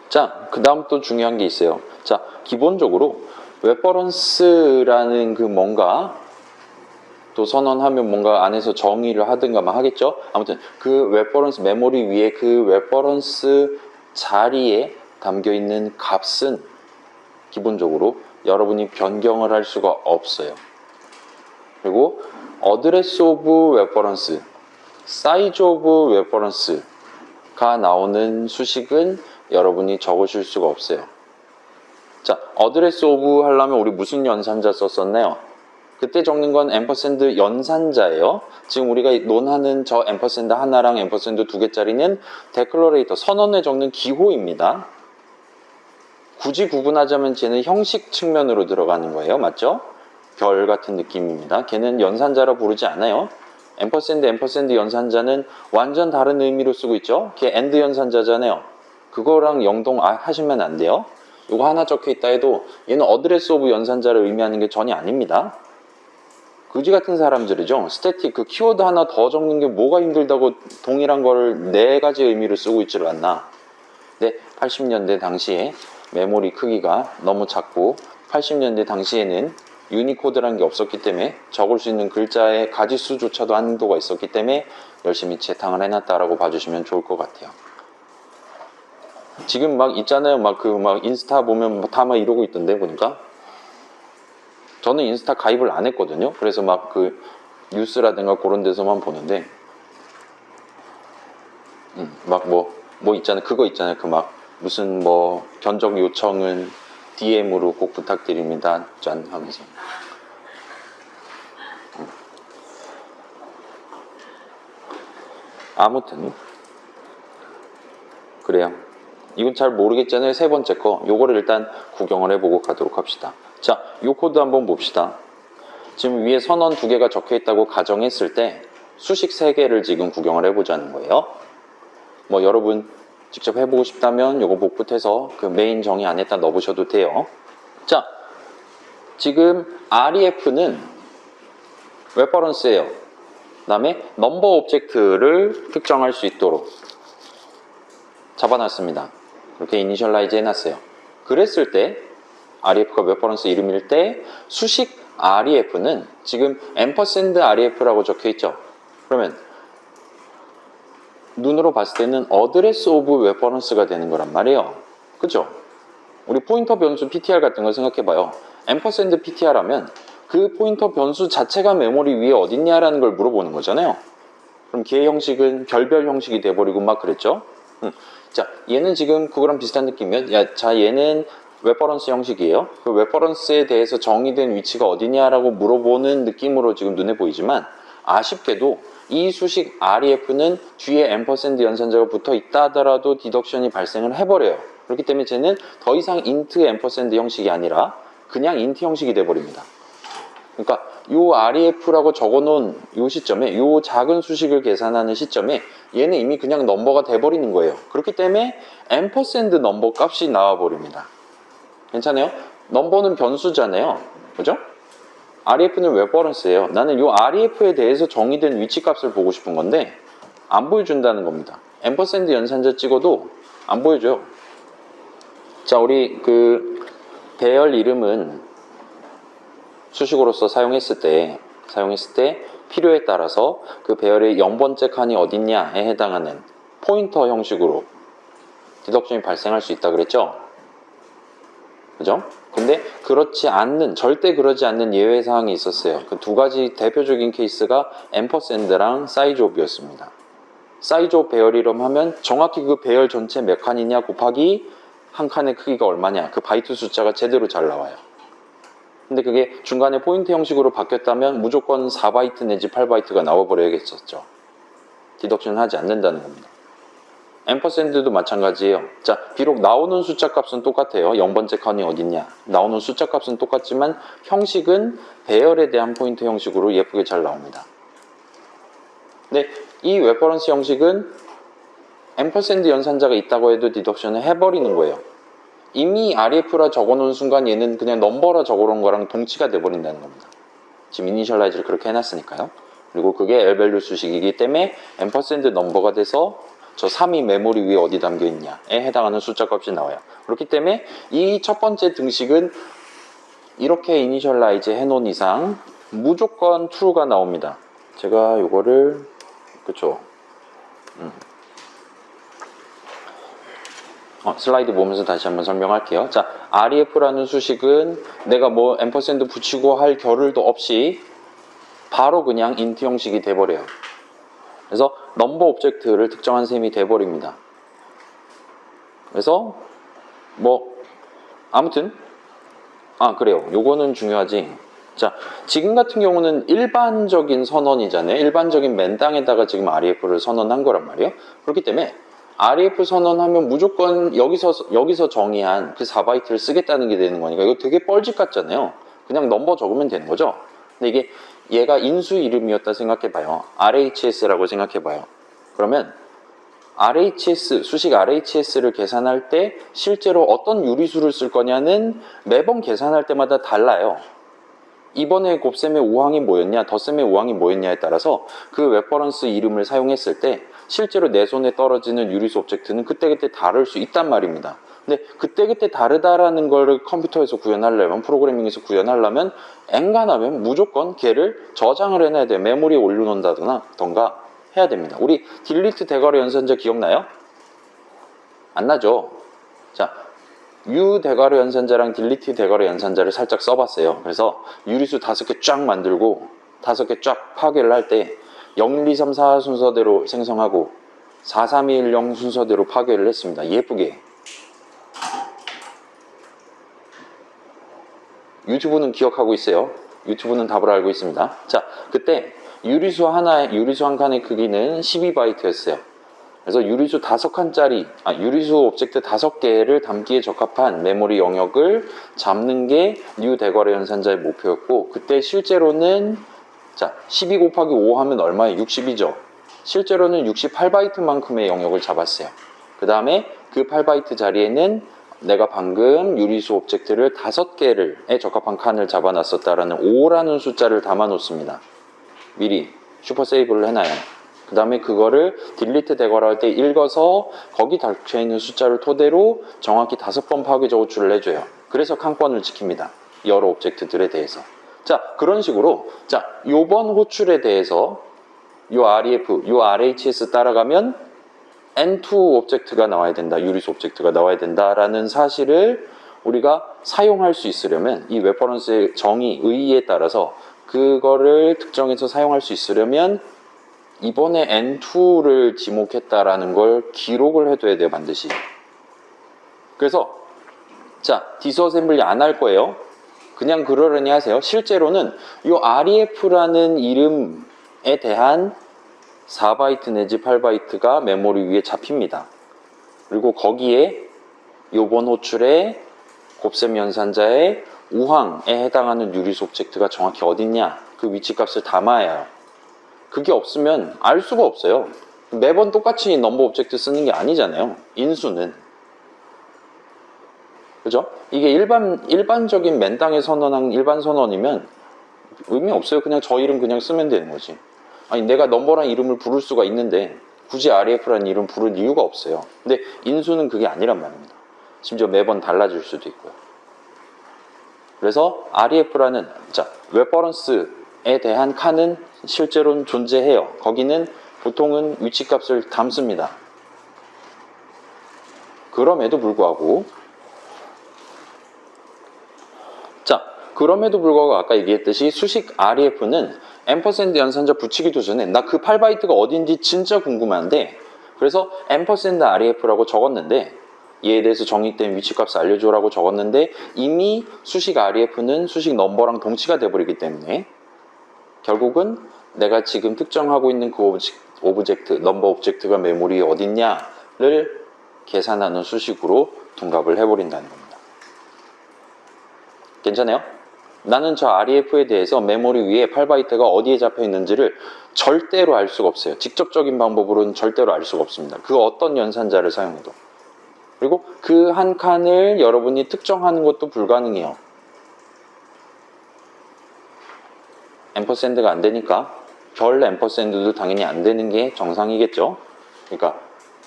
자, 그 다음 또 중요한 게 있어요. 자, 기본적으로 레퍼런스라는 그 뭔가 또 선언하면 뭔가 안에서 정의를 하든가 막 하겠죠. 아무튼 그 레퍼런스 메모리 위에 그 레퍼런스 자리에 담겨 있는 값은 기본적으로 여러분이 변경을 할 수가 없어요. 그리고 어드레스 오브 레퍼런스, 사이즈 오브 레퍼런스가 나오는 수식은 여러분이 적으실 수가 없어요. 자, 어드레스 오브 하려면 우리 무슨 연산자 썼었나요? 그때 적는 건 앰퍼샌드 연산자예요. 지금 우리가 논하는 저 앰퍼샌드 하나랑 앰퍼샌드 두 개짜리는 데클러레이터, 선언에 적는 기호입니다. 굳이 구분하자면 쟤는 형식 측면으로 들어가는 거예요. 맞죠? 별 같은 느낌입니다. 걔는 연산자라 부르지 않아요. 앰퍼샌드 연산자는 완전 다른 의미로 쓰고 있죠. 걔 엔드 연산자잖아요. 그거랑 영동하시면 안 돼요. 이거 하나 적혀 있다 해도 얘는 어드레스 오브 연산자를 의미하는 게 전혀 아닙니다. 그지 같은 사람들이죠. 스태틱 그 키워드 하나 더 적는 게 뭐가 힘들다고 동일한 거를 네 가지 의미로 쓰고 있지를 않나. 네, 80년대 당시에 메모리 크기가 너무 작고 80년대 당시에는 유니코드라는 게 없었기 때문에 적을 수 있는 글자의 가지수조차도 한도가 있었기 때문에 열심히 재탕을 해놨다라고 봐주시면 좋을 것 같아요. 지금 막 있잖아요. 막 인스타 보면 다 막 이러고 있던데 보니까. 저는 인스타 가입을 안 했거든요. 그래서 막 그 뉴스라든가 그런 데서만 보는데 막 뭐 뭐 있잖아요. 그거 있잖아요. 그 막 무슨 뭐 견적 요청은 DM으로 꼭 부탁드립니다. 짠 하면서. 아무튼 그래요. 이건 잘 모르겠잖아요. 세 번째 거. 요거를 일단 구경을 해보고 가도록 합시다. 자, 요 코드 한번 봅시다. 지금 위에 선언 2개가 적혀 있다고 가정했을 때 수식 3개를 지금 구경을 해보자는 거예요. 뭐 여러분 직접 해보고 싶다면 요거 복붙해서 그 메인 정의 안에다 넣어보셔도 돼요. 자, 지금 REF는 레퍼런스예요. 그 다음에 넘버 오브젝트를 특정할 수 있도록 잡아놨습니다. 이렇게 이니셜라이즈 해놨어요. 그랬을 때 REF가 레퍼런스 이름일 때 수식 REF는 지금 앰퍼샌드 REF라고 적혀있죠. 그러면 눈으로 봤을 때는 어드레스 오브 레퍼런스가 되는 거란 말이에요. 그죠? 우리 포인터 변수 PTR 같은 걸 생각해봐요. 앰퍼샌드 PTR 하면 그 포인터 변수 자체가 메모리 위에 어딨냐라는 걸 물어보는 거잖아요. 그럼 걔 형식은 별별 형식이 돼버리고 막 그랬죠. 자, 얘는 지금 그거랑 비슷한 느낌이면 자, 얘는 레퍼런스 형식이에요. 그 레퍼런스에 대해서 정의된 위치가 어디냐라고 물어보는 느낌으로 지금 눈에 보이지만 아쉽게도 이 수식 REF는 뒤에 앰퍼샌드 연산자가 붙어 있다 하더라도 디덕션이 발생을 해버려요. 그렇기 때문에 쟤는 더 이상 인트 앰퍼샌드 형식이 아니라 그냥 인트 형식이 돼버립니다. 그러니까 요 REF라고 적어놓은 요 시점에 요 작은 수식을 계산하는 시점에 얘는 이미 그냥 넘버가 돼버리는 거예요. 그렇기 때문에 앰퍼샌드 넘버 값이 나와버립니다. 괜찮아요? 넘버는 변수잖아요. 그죠? REF는 레퍼런스예요. 나는 요 REF에 대해서 정의된 위치 값을 보고 싶은 건데 안 보여준다는 겁니다. 앰퍼샌드 연산자 찍어도 안 보여줘요. 자, 우리 그 배열 이름은 수식으로서 사용했을 때 필요에 따라서 그 배열의 0번째 칸이 어딨냐에 해당하는 포인터 형식으로 디덕션이 발생할 수 있다 그랬죠? 그죠? 근데 그렇지 않는, 절대 그러지 않는 예외 사항이 있었어요. 그 두 가지 대표적인 케이스가 앰퍼샌드랑 사이즈 옵이었습니다. 사이즈 옵 배열 이름 하면 정확히 그 배열 전체 몇 칸이냐 곱하기 한 칸의 크기가 얼마냐, 그 바이트 숫자가 제대로 잘 나와요. 근데 그게 중간에 포인트 형식으로 바뀌었다면 무조건 4바이트 내지 8바이트가 나와버려야겠었죠. 디덕션 하지 않는다는 겁니다. 앰퍼샌드도 마찬가지예요. 자, 비록 나오는 숫자 값은 똑같아요. 0번째 칸이 어딨냐. 나오는 숫자 값은 똑같지만 형식은 배열에 대한 포인트 형식으로 예쁘게 잘 나옵니다. 근데 이 레퍼런스 형식은 앰퍼샌드 연산자가 있다고 해도 디덕션을 해버리는 거예요. 이미 REF라 적어놓은 순간 얘는 그냥 넘버라 적어놓은 거랑 동치가 돼버린다는 겁니다. 지금 이니셜라이즈를 그렇게 해놨으니까요. 그리고 그게 L밸류 수식이기 때문에 앰퍼샌드 넘버가 돼서 저 3이 메모리 위에 어디 담겨있냐에 해당하는 숫자 값이 나와요. 그렇기 때문에 이 첫 번째 등식은 이렇게 이니셜라이즈 해놓은 이상 무조건 true가 나옵니다. 제가 요거를 그쵸 슬라이드 보면서 다시 한번 설명할게요. 자, REF라는 수식은 내가 뭐 앰퍼샌드 붙이고 할 겨를도 없이 바로 그냥 인트 형식이 돼버려요. 그래서 넘버 오브젝트를 특정한 셈이 돼버립니다. 그래서 뭐 아무튼 그래요. 요거는 중요하지. 자, 지금 같은 경우는 일반적인 선언이잖아요. 일반적인 맨땅에다가 지금 REF를 선언한 거란 말이에요. 그렇기 때문에 REF 선언하면 무조건 여기서 정의한 그 4바이트를 쓰겠다는 게 되는 거니까 이거 되게 뻘짓 같잖아요. 그냥 넘버 적으면 되는 거죠. 근데 이게 얘가 인수 이름이었다 생각해봐요. RHS라고 생각해봐요. 그러면 RHS, 수식 RHS를 계산할 때 실제로 어떤 유리수를 쓸 거냐는 매번 계산할 때마다 달라요. 이번에 곱셈의 5항이 뭐였냐, 덧셈의 5항이 뭐였냐에 따라서 그 레퍼런스 이름을 사용했을 때 실제로 내 손에 떨어지는 유리수 오브젝트는 그때그때 다를 수 있단 말입니다. 근데 그때그때 다르다라는 거를 컴퓨터에서 구현하려면, 프로그래밍에서 구현하려면 엔간하면 무조건 걔를 저장을 해놔야 돼요. 메모리에 올려놓는다던가 해야 됩니다. 우리 딜리트 대괄호 연산자 기억나요? 안 나죠? 자, U 대괄호 연산자랑 딜리트 대괄호 연산자를 살짝 써봤어요. 그래서 유리수 5개 쫙 만들고 5개 쫙 파괴를 할 때 0, 1, 2, 3, 4 순서대로 생성하고 4310 순서대로 파괴를 했습니다. 예쁘게. 유튜브는 기억하고 있어요. 유튜브는 답을 알고 있습니다. 자, 그때 유리수 한 칸의 크기는 12바이트였어요. 그래서 유리수 5칸짜리, 유리수 오브젝트 5개를 담기에 적합한 메모리 영역을 잡는 게 뉴 대괄호 연산자의 목표였고, 그때 실제로는, 자, 12 곱하기 5 하면 얼마예요? 60이죠. 실제로는 68바이트만큼의 영역을 잡았어요. 그 다음에 그 8바이트 자리에는 내가 방금 유리수 오브젝트를 5개에 적합한 칸을 잡아놨었다라는 5라는 숫자를 담아 놓습니다. 미리 슈퍼 세이브를 해놔요. 그 다음에 그거를 딜리트 대괄호 할 때 읽어서 거기 닫혀있는 숫자를 토대로 정확히 5번 파괴적 호출을 해줘요. 그래서 칸권을 지킵니다. 여러 오브젝트들에 대해서. 자, 그런 식으로, 자, 요번 호출에 대해서 요 REF, 요 RHS 따라가면 N2 오브젝트가 나와야 된다. 유리수 오브젝트가 나와야 된다라는 사실을 우리가 사용할 수 있으려면, 이 레퍼런스의 정의, 의의에 따라서 그거를 특정해서 사용할 수 있으려면 이번에 N2를 지목했다라는 걸 기록을 해둬야 돼요, 반드시. 그래서 자, 디스어셈블리 안 할 거예요. 그냥 그러려니 하세요. 실제로는 이 REF라는 이름에 대한 4바이트 내지 8바이트가 메모리 위에 잡힙니다. 그리고 거기에 요번 호출의 곱셈 연산자의 우항에 해당하는 유리수 오브젝트가 정확히 어딨냐, 그 위치값을 담아야 해요. 그게 없으면 알 수가 없어요. 매번 똑같이 넘버 오브젝트 쓰는 게 아니잖아요. 인수는. 그죠? 이게 일반적인 맨땅에 선언한 일반 선언이면 의미 없어요. 그냥 저 이름 그냥 쓰면 되는 거지. 아니, 내가 넘버란 이름을 부를 수가 있는데 굳이 REF라는 이름 부를 이유가 없어요. 근데 인수는 그게 아니란 말입니다. 심지어 매번 달라질 수도 있고요. 그래서 REF라는, 자, 레퍼런스에 대한 칸은 실제로는 존재해요. 거기는 보통은 위치값을 담습니다. 그럼에도 불구하고, 자, 그럼에도 불구하고 아까 얘기했듯이 수식 REF는 앰퍼샌드 연산자 붙이기도 전에 나 그 8바이트가 어딘지 진짜 궁금한데, 그래서 앰퍼샌드 REF라고 적었는데, 얘에 대해서 정의된 위치값을 알려줘라고 적었는데 이미 수식 REF는 수식 넘버랑 동치가 돼버리기 때문에 결국은 내가 지금 특정하고 있는 그 오브젝트, 넘버 오브젝트가 메모리에 어딨냐를 계산하는 수식으로 둔갑을 해버린다는 겁니다. 괜찮아요? 나는 저 REF에 대해서 메모리 위에 8바이트가 어디에 잡혀 있는지를 절대로 알 수가 없어요. 직접적인 방법으로는 절대로 알 수가 없습니다. 그 어떤 연산자를 사용해도. 그리고 그 한 칸을 여러분이 특정하는 것도 불가능해요. 앰퍼샌드가 안 되니까 별 앰퍼샌드도 당연히 안 되는 게 정상이겠죠. 그러니까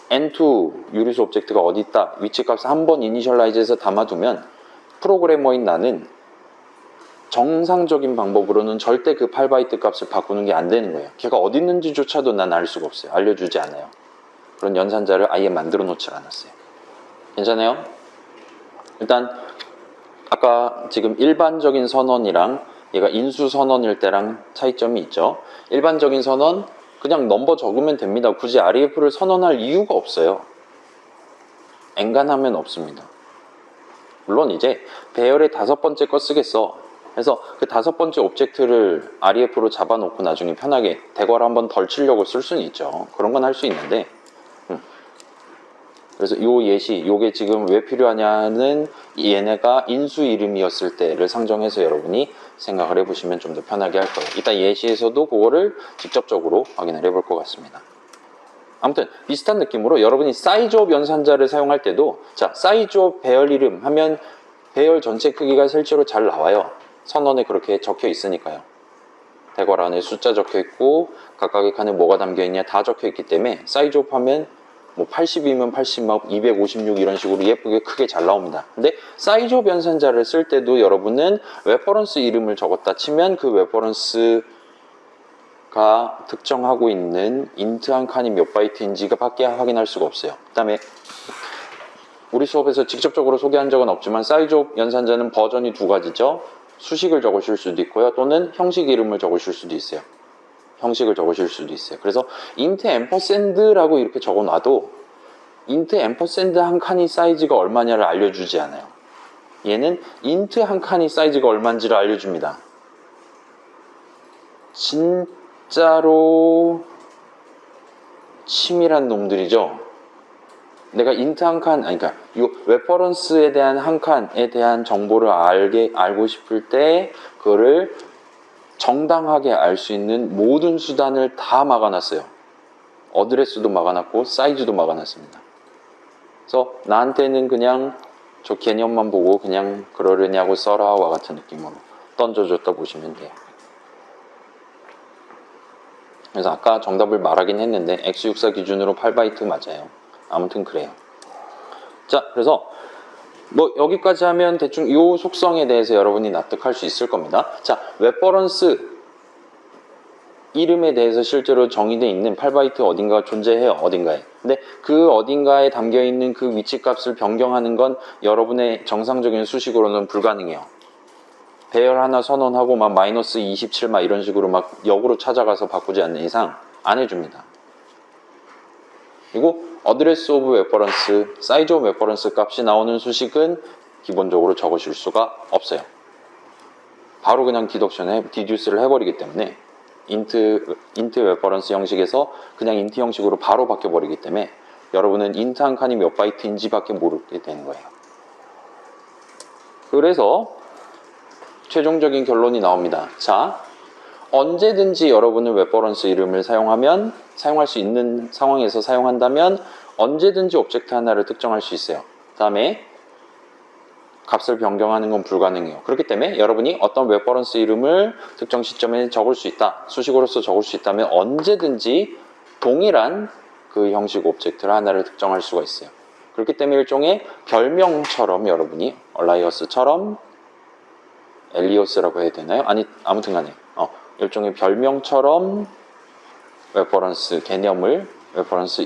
N2 유리수 오브젝트가 어디 있다, 위치값을 한번 이니셜라이즈해서 담아두면 프로그래머인 나는 정상적인 방법으로는 절대 그 8바이트 값을 바꾸는 게 안 되는 거예요. 걔가 어디 있는지조차도 난 알 수가 없어요. 알려주지 않아요. 그런 연산자를 아예 만들어 놓지 않았어요. 괜찮아요? 일단 아까 지금 일반적인 선언이랑 얘가 인수 선언일 때랑 차이점이 있죠. 일반적인 선언 그냥 넘버 적으면 됩니다. 굳이 REF를 선언할 이유가 없어요. 엔간하면 없습니다. 물론 이제 배열의 5번째 거 쓰겠어. 그래서 그 5번째 오브젝트를 REF로 잡아놓고 나중에 편하게 대괄호 한번 덜 치려고 쓸 수는 있죠. 그런 건 할 수 있는데, 그래서 요 예시, 요게 지금 왜 필요하냐는 얘네가 인수 이름이었을 때를 상정해서 여러분이 생각을 해보시면 좀 더 편하게 할 거예요. 이따 예시에서도 그거를 직접적으로 확인을 해볼 것 같습니다. 아무튼 비슷한 느낌으로 여러분이 사이즈 오브 연산자를 사용할 때도, 자, 사이즈 오브 배열 이름 하면 배열 전체 크기가 실제로 잘 나와요. 선언에 그렇게 적혀 있으니까요. 대괄호 안에 숫자 적혀 있고 각각의 칸에 뭐가 담겨 있냐 다 적혀 있기 때문에 사이즈 오브 하면 뭐 80이면 80, 막 256 이런 식으로 예쁘게 크게 잘 나옵니다. 근데 사이즈 오브 연산자를 쓸 때도 여러분은 레퍼런스 이름을 적었다 치면 그 레퍼런스가 특정하고 있는 인트 한 칸이 몇 바이트인지가 밖에 확인할 수가 없어요. 그 다음에 우리 수업에서 직접적으로 소개한 적은 없지만 사이즈 오브 연산자는 버전이 2가지죠. 수식을 적으실 수도 있고요. 또는 형식 이름을 적으실 수도 있어요. 형식을 적으실 수도 있어요. 그래서 int 앰퍼샌드라고 이렇게 적어놔도 int 앰퍼샌드 한 칸이 사이즈가 얼마냐를 알려주지 않아요. 얘는 int 한 칸이 사이즈가 얼마인지를 알려줍니다. 진짜로 치밀한 놈들이죠. 내가 int 한 칸, 아니 그러니까 이 레퍼런스에 대한 한 칸에 대한 정보를 알고 싶을 때 그거를 정당하게 알 수 있는 모든 수단을 다 막아놨어요. 어드레스도 막아놨고 사이즈도 막아놨습니다. 그래서 나한테는 그냥 저 개념만 보고 그냥 그러려냐고 써라와 같은 느낌으로 던져줬다 보시면 돼요. 그래서 아까 정답을 말하긴 했는데 x64 기준으로 8바이트 맞아요. 아무튼 그래요. 자, 그래서 뭐 여기까지 하면 대충 이 속성에 대해서 여러분이 납득할 수 있을 겁니다. 자, 레퍼런스 이름에 대해서 실제로 정의되어 있는 8바이트 어딘가 존재해요. 어딘가에. 근데 그 어딘가에 담겨있는 그 위치값을 변경하는 건 여러분의 정상적인 수식으로는 불가능해요. 배열 하나 선언하고 막 마이너스 27 막 이런 식으로 막 역으로 찾아가서 바꾸지 않는 이상 안 해줍니다. 그리고 어드레스 오브 레퍼런스, 사이즈 오브 레퍼런스 값이 나오는 수식은 기본적으로 적으실 수가 없어요. 바로 그냥 디듀스를 해버리기 때문에 int 레퍼런스 형식에서 그냥 int 형식으로 바로 바뀌어버리기 때문에 여러분은 int 한 칸이 몇 바이트인지 밖에 모르게 되는 거예요. 그래서 최종적인 결론이 나옵니다. 자, 언제든지 여러분은 레퍼런스 이름을 사용할 수 있는 상황에서 사용한다면 언제든지 오브젝트 하나를 특정할 수 있어요. 그 다음에 값을 변경하는 건 불가능해요. 그렇기 때문에 여러분이 어떤 레퍼런스 이름을 특정 시점에 적을 수 있다, 수식으로서 적을 수 있다면 언제든지 동일한 그 형식 오브젝트를 하나를 특정할 수가 있어요. 그렇기 때문에 일종의 별명처럼 여러분이 얼라이어스처럼 엘리어스라고 해야 되나요? 아니, 아무튼 간에 일종의 별명처럼 레퍼런스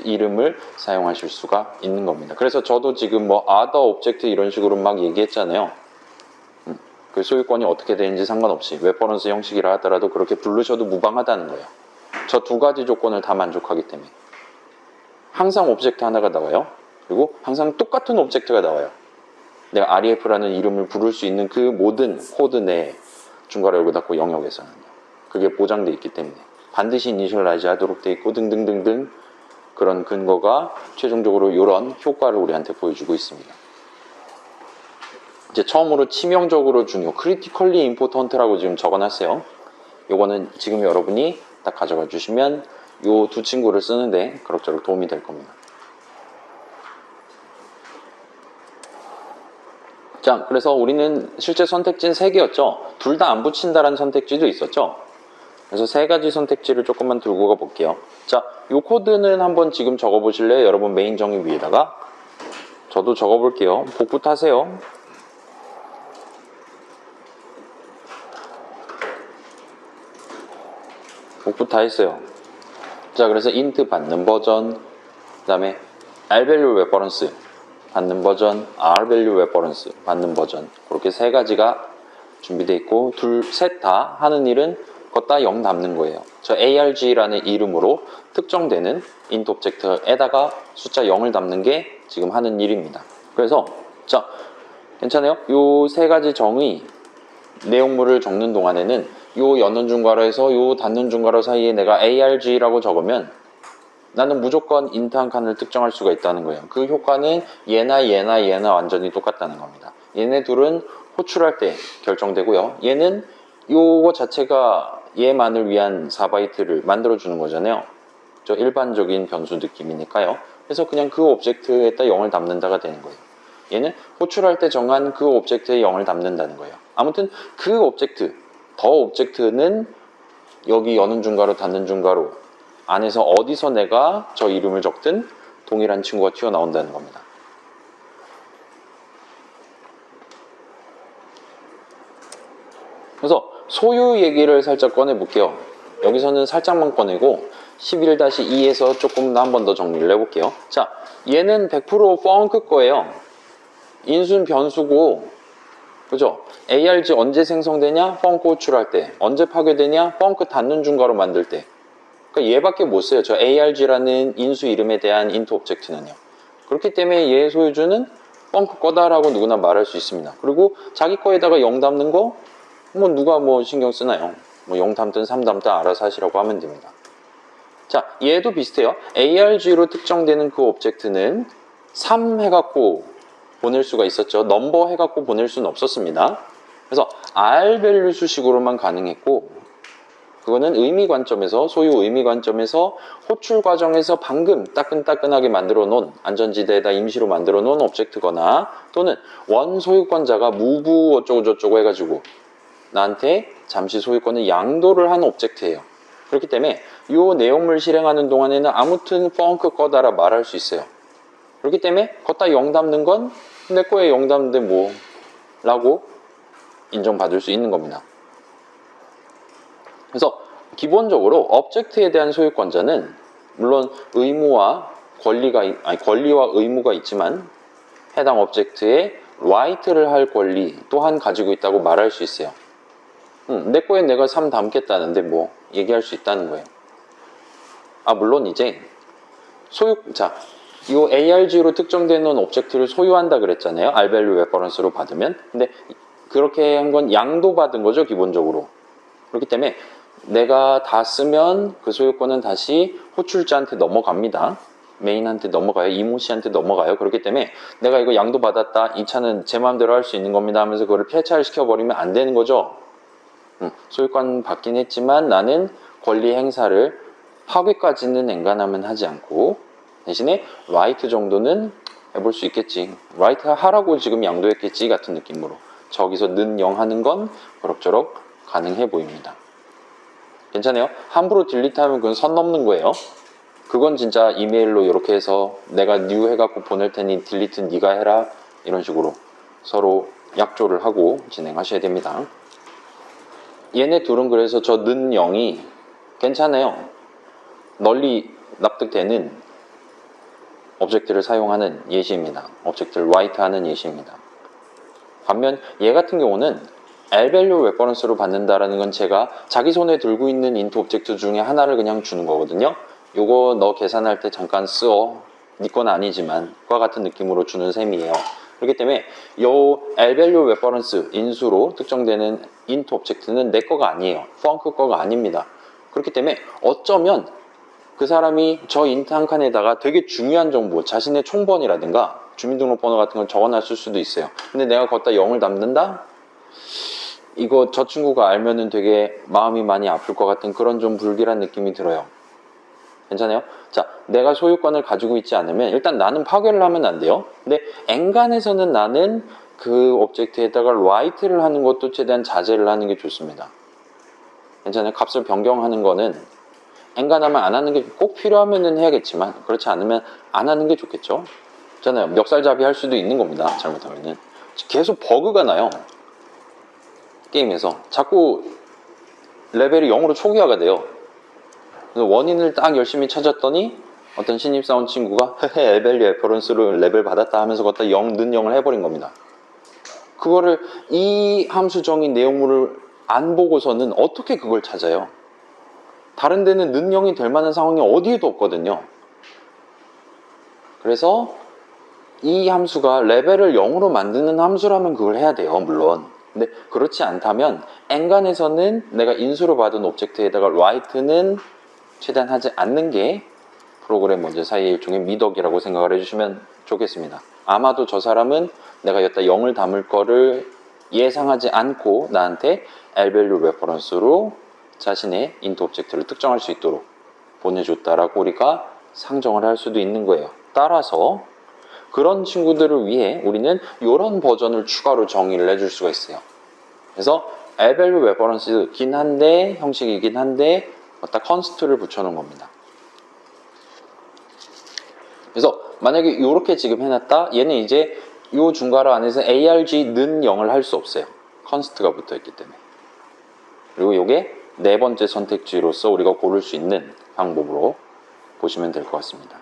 이름을 사용하실 수가 있는 겁니다. 그래서 저도 지금 뭐 other object 이런 식으로 막 얘기했잖아요. 그 소유권이 어떻게 되는지 상관없이 레퍼런스 형식이라 하더라도 그렇게 부르셔도 무방하다는 거예요. 저 두 가지 조건을 다 만족하기 때문에 항상 오브젝트 하나가 나와요. 그리고 항상 똑같은 오브젝트가 나와요. 내가 REF라는 이름을 부를 수 있는 그 모든 코드 내 중괄호 열고 닫고 영역에서는 그게 보장되어 있기 때문에 반드시 이니셜라이즈 하도록 되어 있고 등등등등 그런 근거가 최종적으로 이런 효과를 우리한테 보여주고 있습니다. 이제 처음으로 치명적으로 중요, critically important라고 지금 적어놨어요. 요거는 지금 여러분이 딱 가져가 주시면 요 두 친구를 쓰는데 그럭저럭 도움이 될 겁니다. 자, 그래서 우리는 실제 선택지는 3개였죠. 둘 다 안 붙인다라는 선택지도 있었죠. 그래서 3가지 선택지를 조금만 들고 가 볼게요. 자, 이 코드는 한번 지금 적어 보실래요? 여러분 메인 정의 위에다가. 저도 적어 볼게요. 복부터 하세요. 복부터 했어요. 자, 그래서 int 받는 버전, 그 다음에 rvalue reference 받는 버전, rvalue reference 받는 버전, 그렇게 3가지가 준비되어 있고 셋 다 하는 일은 걷다 0 담는 거예요. 저 arg라는 이름으로 특정되는 int 오브젝트에다가 숫자 0을 담는 게 지금 하는 일입니다. 그래서 자, 괜찮아요? 요 3가지 정의 내용물을 적는 동안에는 요 여는 중괄호에서 요 닫는 중괄호 사이에 내가 arg라고 적으면 나는 무조건 int 한 칸을 특정할 수가 있다는 거예요. 그 효과는 얘나 완전히 똑같다는 겁니다. 얘네 둘은 호출할 때 결정되고요. 얘는 요거 자체가 얘만을 위한 4바이트를 만들어주는 거잖아요. 저 일반적인 변수 느낌이니까요. 그래서 그냥 그 오브젝트에다 0을 담는다가 되는 거예요. 얘는 호출할 때 정한 그 오브젝트에 0을 담는다는 거예요. 아무튼 그 오브젝트, 더 오브젝트는 여기 여는 중괄호, 닫는 중괄호 안에서 어디서 내가 저 이름을 적든 동일한 친구가 튀어나온다는 겁니다. 그래서 소유 얘기를 살짝 꺼내볼게요. 여기서는 살짝만 꺼내고 11-2에서 조금 한 번 더 정리를 해볼게요. 자, 얘는 100% 펑크 거예요. 인수는 변수고, 그죠? ARG 언제 생성되냐? 펑크 호출할 때. 언제 파괴되냐? 펑크 닫는 중괄호 만들 때. 그러니까 얘밖에 못 써요. 저 arg라는 인수 이름에 대한 int 오브젝트는요. 그렇기 때문에 얘의 소유주는 펑크 거다라고 누구나 말할 수 있습니다. 그리고 자기 거에다가 0 담는 거 뭐 누가 뭐 신경 쓰나요? 뭐 0 담든 3 담든 알아서 하시라고 하면 됩니다. 자, 얘도 비슷해요. arg로 특정되는 그 오브젝트는 3 해갖고 보낼 수가 있었죠. 넘버 해갖고 보낼 수는 없었습니다. 그래서 r밸류 수식으로만 가능했고, 그거는 의미 관점에서, 소유 의미 관점에서 호출 과정에서 방금 따끈따끈하게 만들어 놓은, 안전지대에다 임시로 만들어 놓은 오브젝트거나, 또는 원 소유권자가 무부 어쩌고저쩌고 해가지고 나한테 잠시 소유권을 양도를 한 오브젝트예요. 그렇기 때문에 이 내용물 실행하는 동안에는 아무튼 펑크 거다라 말할 수 있어요. 그렇기 때문에 걷다 0 담는 건 내 거에 0 담는데 뭐 라고 인정받을 수 있는 겁니다. 그래서 기본적으로 오브젝트에 대한 소유권자는 물론 의무와 권리와 의무가 있지만 해당 오브젝트에 write를 할 권리 또한 가지고 있다고 말할 수 있어요. 내 거에 내가 3 담겠다는데 뭐 얘기할 수 있다는 거예요. 물론 이제 이 arg로 특정되는 오브젝트를 소유한다 그랬잖아요. r밸류 레퍼런스로 받으면. 근데 그렇게 한 건 양도받은 거죠, 기본적으로. 그렇기 때문에 내가 다 쓰면 그 소유권은 다시 호출자한테 넘어갑니다. 메인한테 넘어가요. 이모 씨한테 넘어가요. 그렇기 때문에 내가 이거 양도받았다. 이 차는 제 마음대로 할 수 있는 겁니다 하면서 그거를 폐차를 시켜버리면 안 되는 거죠. 소유권 받긴 했지만 나는 권리 행사를 파괴까지는 엔간하면 하지 않고 대신에 write 정도는 해볼 수 있겠지. write 하라고 지금 양도했겠지 같은 느낌으로 저기서 는 0 하는 건 그럭저럭 가능해 보입니다. 괜찮아요? 함부로 딜리트 하면 그건 선 넘는 거예요. 그건 진짜 이메일로 이렇게 해서 내가 new 해갖고 보낼 테니 딜리트 네가 해라 이런 식으로 서로 약조를 하고 진행하셔야 됩니다. 얘네 둘은 그래서 저 는 0이 괜찮아요. 널리 납득되는 오브젝트를 사용하는 예시입니다. 오브젝트를 write 하는 예시입니다. 반면 얘 같은 경우는 r밸류 레퍼런스로 받는다라는 건 제가 자기 손에 들고 있는 int 오브젝트 중에 하나를 그냥 주는 거거든요. 요거 너 계산할 때 잠깐 써. 네 건 아니지만 과 같은 느낌으로 주는 셈이에요. 그렇기 때문에 요 r밸류 레퍼런스 인수로 특정되는 int 오브젝트는 내 거가 아니에요. 펑크 거가 아닙니다. 그렇기 때문에 어쩌면 그 사람이 저 int 한 칸에다가 되게 중요한 정보, 자신의 총번이라든가 주민등록번호 같은 걸 적어놨을 수도 있어요. 근데 내가 거기다 0을 담는다? 이거 저 친구가 알면은 되게 마음이 많이 아플 것 같은 그런 좀 불길한 느낌이 들어요. 괜찮아요? 자, 내가 소유권을 가지고 있지 않으면 일단 나는 파괴를 하면 안 돼요. 근데 엔간에서는 나는 그 오브젝트에다가 write를 하는 것도 최대한 자제를 하는 게 좋습니다. 괜찮아요? 값을 변경하는 거는 엔간하면 안 하는 게 꼭 필요하면은 해야겠지만 그렇지 않으면 안 하는 게 좋겠죠. 있잖아요. 멱살잡이 할 수도 있는 겁니다. 잘못하면은 계속 버그가 나요. 게임에서 자꾸 레벨이 0으로 초기화가 돼요. 그래서 원인을 딱 열심히 찾았더니 어떤 신입사원 친구가 r밸류 레퍼런스로 레벨 받았다 하면서 거기다 는 0을 해버린 겁니다. 그거를 이 함수정의 내용물을 안 보고서는 어떻게 그걸 찾아요? 다른 데는 는 0이 될 만한 상황이 어디에도 없거든요. 그래서 이 함수가 레벨을 0으로 만드는 함수라면 그걸 해야 돼요, 물론. 근데 그렇지 않다면 엔간에서는 내가 인수로 받은 오브젝트에다가 write는 최대한 하지 않는 게 프로그램 문제 사이의 일종의 미덕이라고 생각을 해주시면 좋겠습니다. 아마도 저 사람은 내가 여기다 0을 담을 거를 예상하지 않고 나한테 r밸류 레퍼런스로 자신의 int 오브젝트를 특정할 수 있도록 보내줬다라고 우리가 상정을 할 수도 있는 거예요. 따라서 그런 친구들을 위해 우리는 이런 버전을 추가로 정의를 해줄 수가 있어요. 그래서 r밸류 레퍼런스긴 한데 형식이긴 한데 갖다 const를 붙여놓은 겁니다. 그래서 만약에 이렇게 지금 해놨다, 얘는 이제 이 중괄호 안에서 arg는 0을 할 수 없어요. const가 붙어있기 때문에. 그리고 이게 네 번째 선택지로서 우리가 고를 수 있는 방법으로 보시면 될 것 같습니다.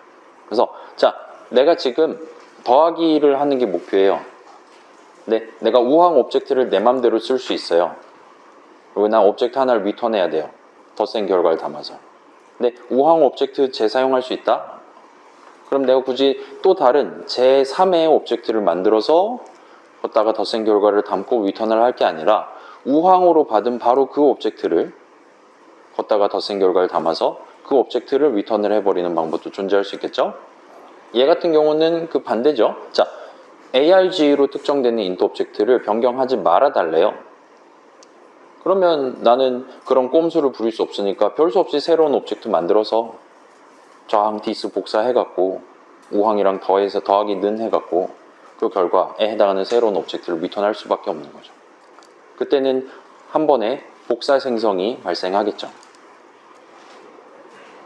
그래서 자, 내가 지금 더하기를 하는 게 목표예요. 근데 내가 우항 오브젝트를 내 맘대로 쓸 수 있어요. 그리고 난 오브젝트 하나를 리턴해야 돼요. 더 센 결과를 담아서. 근데 우황 오브젝트 재사용할 수 있다? 그럼 내가 굳이 또 다른 제3의 오브젝트를 만들어서 걷다가 덧셈 결과를 담고 리턴을 할 게 아니라 우황으로 받은 바로 그 오브젝트를 걷다가 덧셈 결과를 담아서 그 오브젝트를 리턴을 해버리는 방법도 존재할 수 있겠죠? 얘 같은 경우는 그 반대죠. 자, arg로 특정되는 인트 오브젝트를 변경하지 말아 달래요. 그러면 나는 그런 꼼수를 부릴 수 없으니까 별 수 없이 새로운 오브젝트 만들어서 저항 디스 복사해갖고 우항이랑 더해서 더하기 는 해갖고 그 결과에 해당하는 새로운 오브젝트를 리턴할 수밖에 없는 거죠. 그때는 한 번에 복사 생성이 발생하겠죠.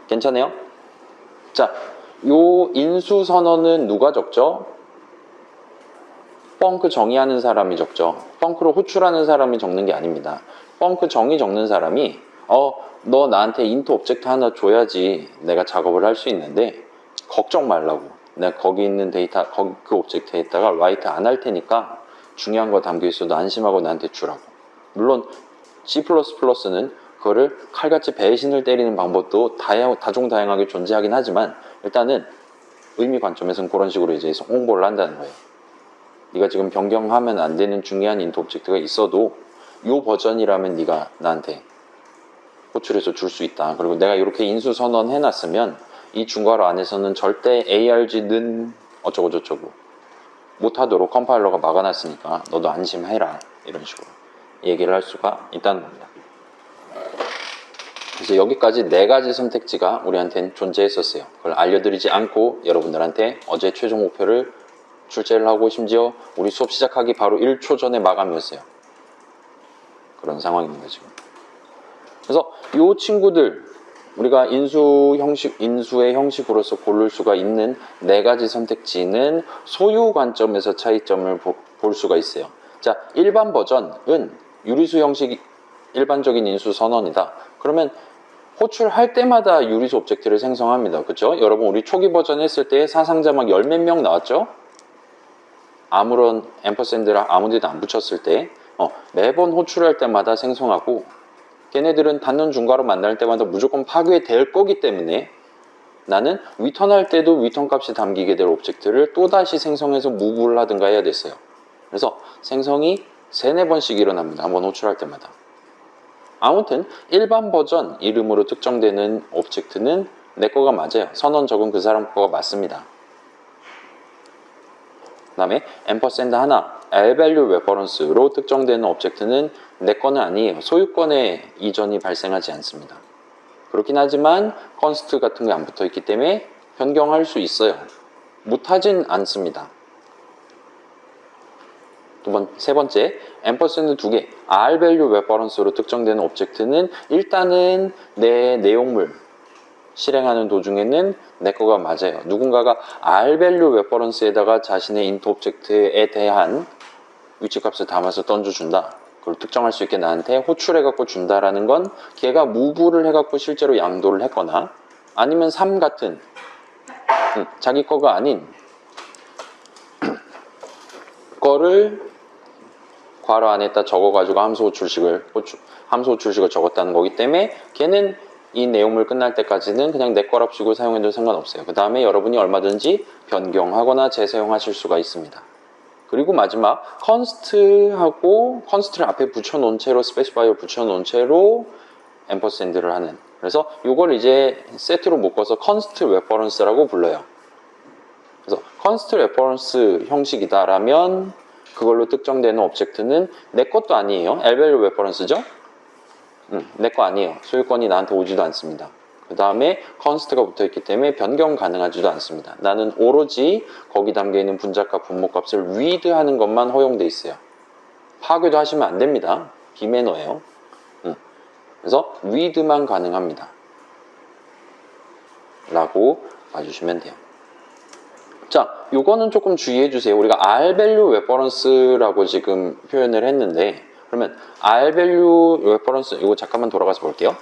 괜찮아요? 자, 요 인수 선언은 누가 적죠? 펑크 정의하는 사람이 적죠. 펑크로 호출하는 사람이 적는 게 아닙니다. 펑크 정의 적는 사람이 너 나한테 인트 오브젝트 하나 줘야지 내가 작업을 할 수 있는데 걱정 말라고. 내가 거기 있는 데이터 그 오브젝트에다가 라이트 안 할 테니까 중요한 거 담겨 있어도 안심하고 나한테 주라고. 물론 C++는 그거를 칼같이 배신을 때리는 방법도 다종다양하게 존재하긴 하지만 일단은 의미 관점에서는 그런 식으로 이제 홍보를 한다는 거예요. 네가 지금 변경하면 안 되는 중요한 인트 오브젝트가 있어도 요 버전이라면 네가 나한테 호출해서 줄 수 있다. 그리고 내가 이렇게 인수 선언 해놨으면 이 중괄호 안에서는 절대 arg는 어쩌고저쩌고 못하도록 컴파일러가 막아놨으니까 너도 안심해라. 이런 식으로 얘기를 할 수가 있다는 겁니다. 그래서 여기까지 4가지 선택지가 우리한테는 존재했었어요. 그걸 알려드리지 않고 여러분들한테 어제 최종 목표를 출제를 하고 심지어 우리 수업 시작하기 바로 1초 전에 마감이었어요. 그런 상황입니다, 지금. 그래서 이 친구들 우리가 인수의 형식으로서 고를 수가 있는 4가지 선택지는 소유 관점에서 차이점을 볼 수가 있어요. 자, 일반 버전은 유리수 형식 일반적인 인수 선언이다. 그러면 호출할 때마다 유리수 오브젝트를 생성합니다. 그렇죠? 여러분 우리 초기 버전 했을 때 사상자 막 열 몇 명 나왔죠? 아무런 앰퍼샌드랑 아무 데도 안 붙였을 때 매번 호출할 때마다 생성하고 걔네들은 단론 중괄호 만날 때마다 무조건 파괴될 거기 때문에 나는 리턴할 때도 리턴 값이 담기게 될 오브젝트를 또다시 생성해서 무브를 하든가 해야 됐어요. 그래서 생성이 3-4번씩 일어납니다. 한번 호출할 때마다. 아무튼 일반 버전 이름으로 특정되는 오브젝트는 내 거가 맞아요. 선언 적은 그 사람 거가 맞습니다. 그 다음에 앰퍼샌드 하나 L-value reference로 특정되는 오브젝트는 내 거는 아니에요. 소유권의 이전이 발생하지 않습니다. 그렇긴 하지만 const 같은 게 안 붙어 있기 때문에 변경할 수 있어요. 못하진 않습니다. 세 번째, 앰퍼샌드 2개 R-value reference로 특정되는 오브젝트는 일단은 내 내용물 실행하는 도중에는 내 거가 맞아요. 누군가가 R-value reference에다가 자신의 int 오브젝트에 대한 위치값을 담아서 던져준다. 그걸 특정할 수 있게 나한테 호출해갖고 준다라는 건 걔가 무브를 해갖고 실제로 양도를 했거나 아니면 3 같은 자기 거가 아닌 거를 괄호 안에다 적어가지고 함수 호출식을 적었다는 거기 때문에 걔는 이 내용물 끝날 때까지는 그냥 내 거랍시고 사용해도 상관없어요. 그 다음에 여러분이 얼마든지 변경하거나 재사용하실 수가 있습니다. 그리고 마지막 const하고 const를 앞에 붙여놓은 채로 specifier를 붙여놓은 채로 앰퍼샌드를 하는 그래서 이걸 이제 세트로 묶어서 const reference라고 불러요. 그래서 const reference 형식이다라면 그걸로 특정되는 오브젝트는 내 것도 아니에요. L-value reference죠? 내 거 아니에요. 소유권이 나한테 오지도 않습니다. 그 다음에 const가 붙어있기 때문에 변경 가능하지도 않습니다. 나는 오로지 거기 담겨있는 분자값, 분모값을 read하는 것만 허용돼 있어요. 파괴도 하시면 안 됩니다. 비매너예요. 그래서 read만 가능합니다. 라고 봐주시면 돼요. 자, 요거는 조금 주의해 주세요. 우리가 R-value reference라고 지금 표현을 했는데 그러면 R-value reference 이거 잠깐만 돌아가서 볼게요.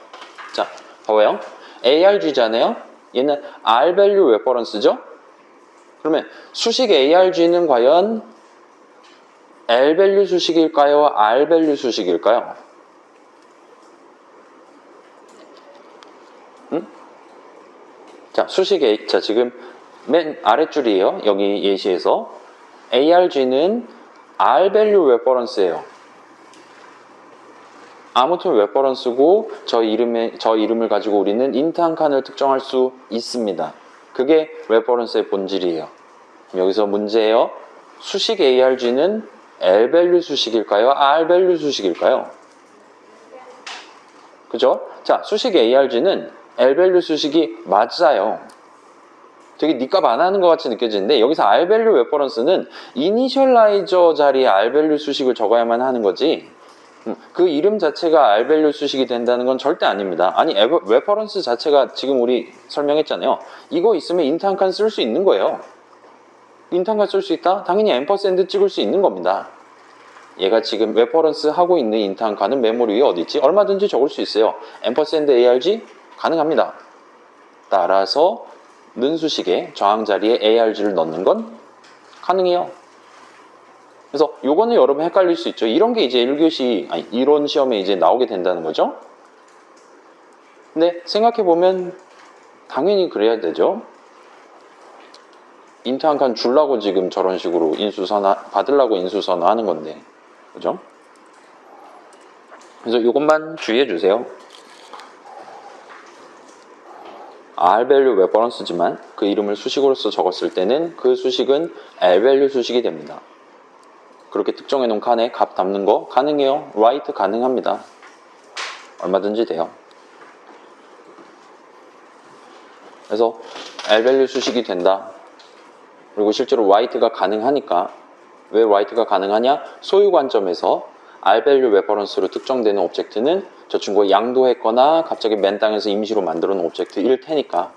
자, 봐봐요. ARG잖아요. 얘는 R-value reference죠. 그러면 수식 ARG는 과연 L-value 수식일까요? R-value 수식일까요? 자, 수식 A, 자, 지금 맨 아랫줄이에요. 여기 예시에서. ARG는 R value reference예요. 아무튼 reference고 저 이름을 가지고 우리는 int 한 칸을 특정할 수 있습니다. 그게 reference의 본질이에요. 여기서 문제예요. 수식 ARG는 L value 수식일까요? R value 수식일까요? 그죠? 자, 수식 ARG는 L value 수식이 맞아요. 되게 니값 안 하는 것 같이 느껴지는데 여기서 R value reference는 이니셜라이저 자리에 R value 수식을 적어야만 하는 거지 그 이름 자체가 R value 수식이 된다는 건 절대 아닙니다. 아니 reference 자체가 지금 우리 설명했잖아요. 이거 있으면 int 한 칸 쓸 수 있는 거예요. int 한 칸 쓸 수 있다? 당연히 ampersand 찍을 수 있는 겁니다. 얘가 지금 reference 하고 있는 int 한 칸은 메모리 위에 어디 있지? 얼마든지 적을 수 있어요. ampersand arg 가능합니다. 따라서 는 수식에 저항 자리에 arg를 넣는 건 가능해요. 그래서 요거는 여러분 헷갈릴 수 있죠. 이런 게 이제 1교시, 아니, 이론 시험에 이제 나오게 된다는 거죠. 근데 생각해보면 당연히 그래야 되죠. int 한 칸 주려고 지금 저런 식으로 받으려고 인수선언 하는 건데. 그죠? 그래서 요것만 주의해 주세요. R value reference지만 그 이름을 수식으로서 적었을 때는 그 수식은 L value 수식이 됩니다. 그렇게 특정해 놓은 칸에 값 담는 거 가능해요. write 가능합니다. 얼마든지 돼요. 그래서 L value 수식이 된다. 그리고 실제로 write가 가능하니까 왜 write가 가능하냐? 소유 관점에서 R value reference로 특정되는 오브젝트는 저 친구가 양도했거나 갑자기 맨 땅에서 임시로 만들어 놓은 오브젝트일 테니까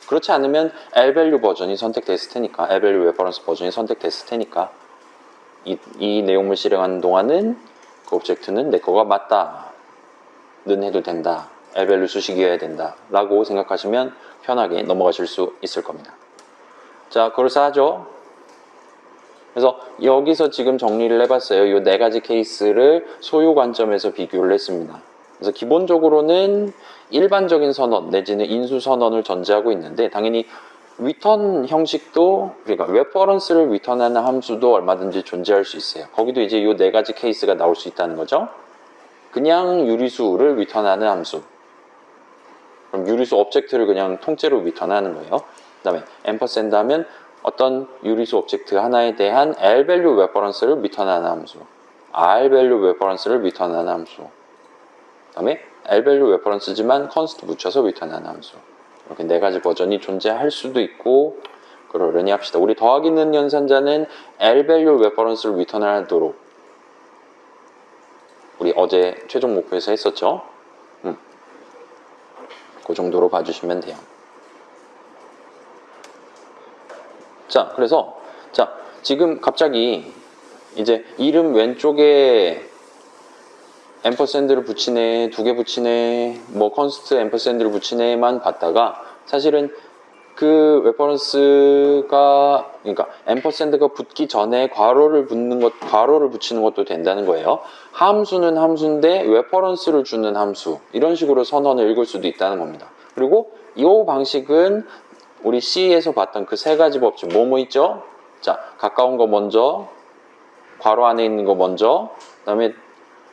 그렇지 않으면 L value 버전이 선택됐을 테니까 L value reference 버전이 선택됐을 테니까 이 내용물 실행하는 동안은 그 오브젝트는 내 거가 맞다 는 해도 된다 L value 수식이어야 된다 라고 생각하시면 편하게 넘어가실 수 있을 겁니다. 자, 그럴싸하죠? 그래서 여기서 지금 정리를 해봤어요. 이 네 가지 케이스를 소유 관점에서 비교를 했습니다. 그래서 기본적으로는 일반적인 선언 내지는 인수 선언을 전제하고 있는데 당연히 리턴 형식도 그러니까 레퍼런스를 리턴하는 함수도 얼마든지 존재할 수 있어요. 거기도 이제 이 네 가지 케이스가 나올 수 있다는 거죠. 그냥 유리수를 리턴하는 함수. 그럼 유리수 오브젝트를 그냥 통째로 리턴하는 거예요. 그 다음에 앰퍼샌드 하면 어떤 유리수 오브젝트 하나에 대한 L value reference를 리턴하는 함수, R value reference를 리턴하는 함수, 그 다음에 L value reference지만 const 붙여서 리턴하는 함수. 이렇게 네 가지 버전이 존재할 수도 있고 그러려니 합시다. 우리 더하기 는 연산자는 L value reference를 리턴하도록 우리 어제 최종 목표에서 했었죠. 그 정도로 봐주시면 돼요. 자, 그래서 자 지금 갑자기 이제 이름 왼쪽에 앰퍼샌드를 붙이네, 두 개 붙이네, 뭐 컨스트 앰퍼샌드를 붙이네만 봤다가 사실은 그 레퍼런스가 그러니까 앰퍼샌드가 붙기 전에 괄호를 붙이는 것도 된다는 거예요. 함수는 함수인데 레퍼런스를 주는 함수 이런 식으로 선언을 읽을 수도 있다는 겁니다. 그리고 이 방식은 우리 C에서 봤던 그 세 가지 법칙 뭐뭐 있죠? 자, 가까운 거 먼저, 괄호 안에 있는 거 먼저, 그 다음에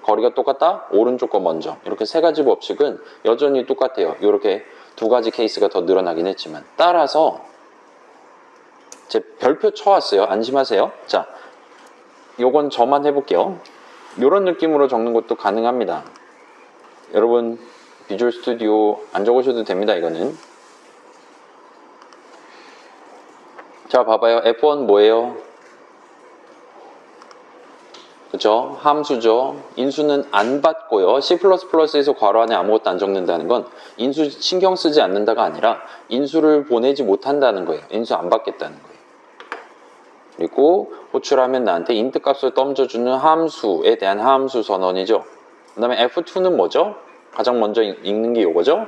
거리가 똑같다? 오른쪽 거 먼저. 이렇게 세 가지 법칙은 여전히 똑같아요. 이렇게 두 가지 케이스가 더 늘어나긴 했지만. 따라서 제 별표 쳐왔어요. 안심하세요. 자, 요건 저만 해볼게요. 이런 느낌으로 적는 것도 가능합니다. 여러분 비주얼 스튜디오 안 적으셔도 됩니다. 이거는. 자, 봐봐요. F1 뭐예요? 그죠? 함수죠. 인수는 안 받고요. C++에서 괄호 안에 아무것도 안 적는다는 건 인수 신경 쓰지 않는다가 아니라 인수를 보내지 못한다는 거예요. 인수 안 받겠다는 거예요. 그리고 호출하면 나한테 int 값을 던져주는 함수에 대한 함수 선언이죠. 그 다음에 F2는 뭐죠? 가장 먼저 읽는 게 이거죠?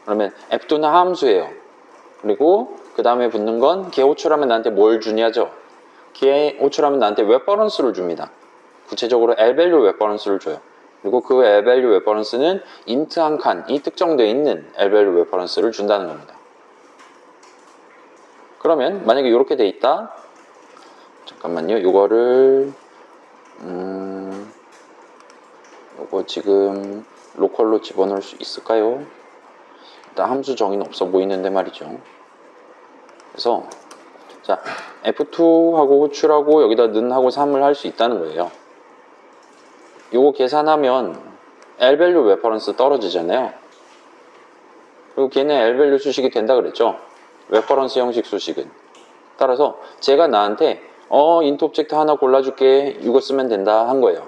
그러면 F2는 함수예요. 그리고 그 다음에 붙는 건 걔 호출하면 나한테 뭘 주냐죠? 걔 호출하면 나한테 레퍼런스를 줍니다. 구체적으로 L value 레퍼런스를 줘요. 그리고 그 L-value 레퍼런스는 int 한 칸이 특정되어 있는 L-value 레퍼런스를 준다는 겁니다. 그러면 만약에 이렇게 돼 있다. 잠깐만요. 이거를 이거 지금 로컬로 집어넣을 수 있을까요? 일단 함수 정의는 없어 보이는데 말이죠. 그래서 자, F2하고 호출하고 여기다 는하고 3을 할 수 있다는 거예요. 요거 계산하면 L-value 레퍼런스 떨어지잖아요. 그리고 걔는 L-value 수식이 된다 그랬죠. 레퍼런스 형식 수식은. 따라서 제가 나한테 int 오브젝트 하나 골라줄게. 이거 쓰면 된다 한 거예요.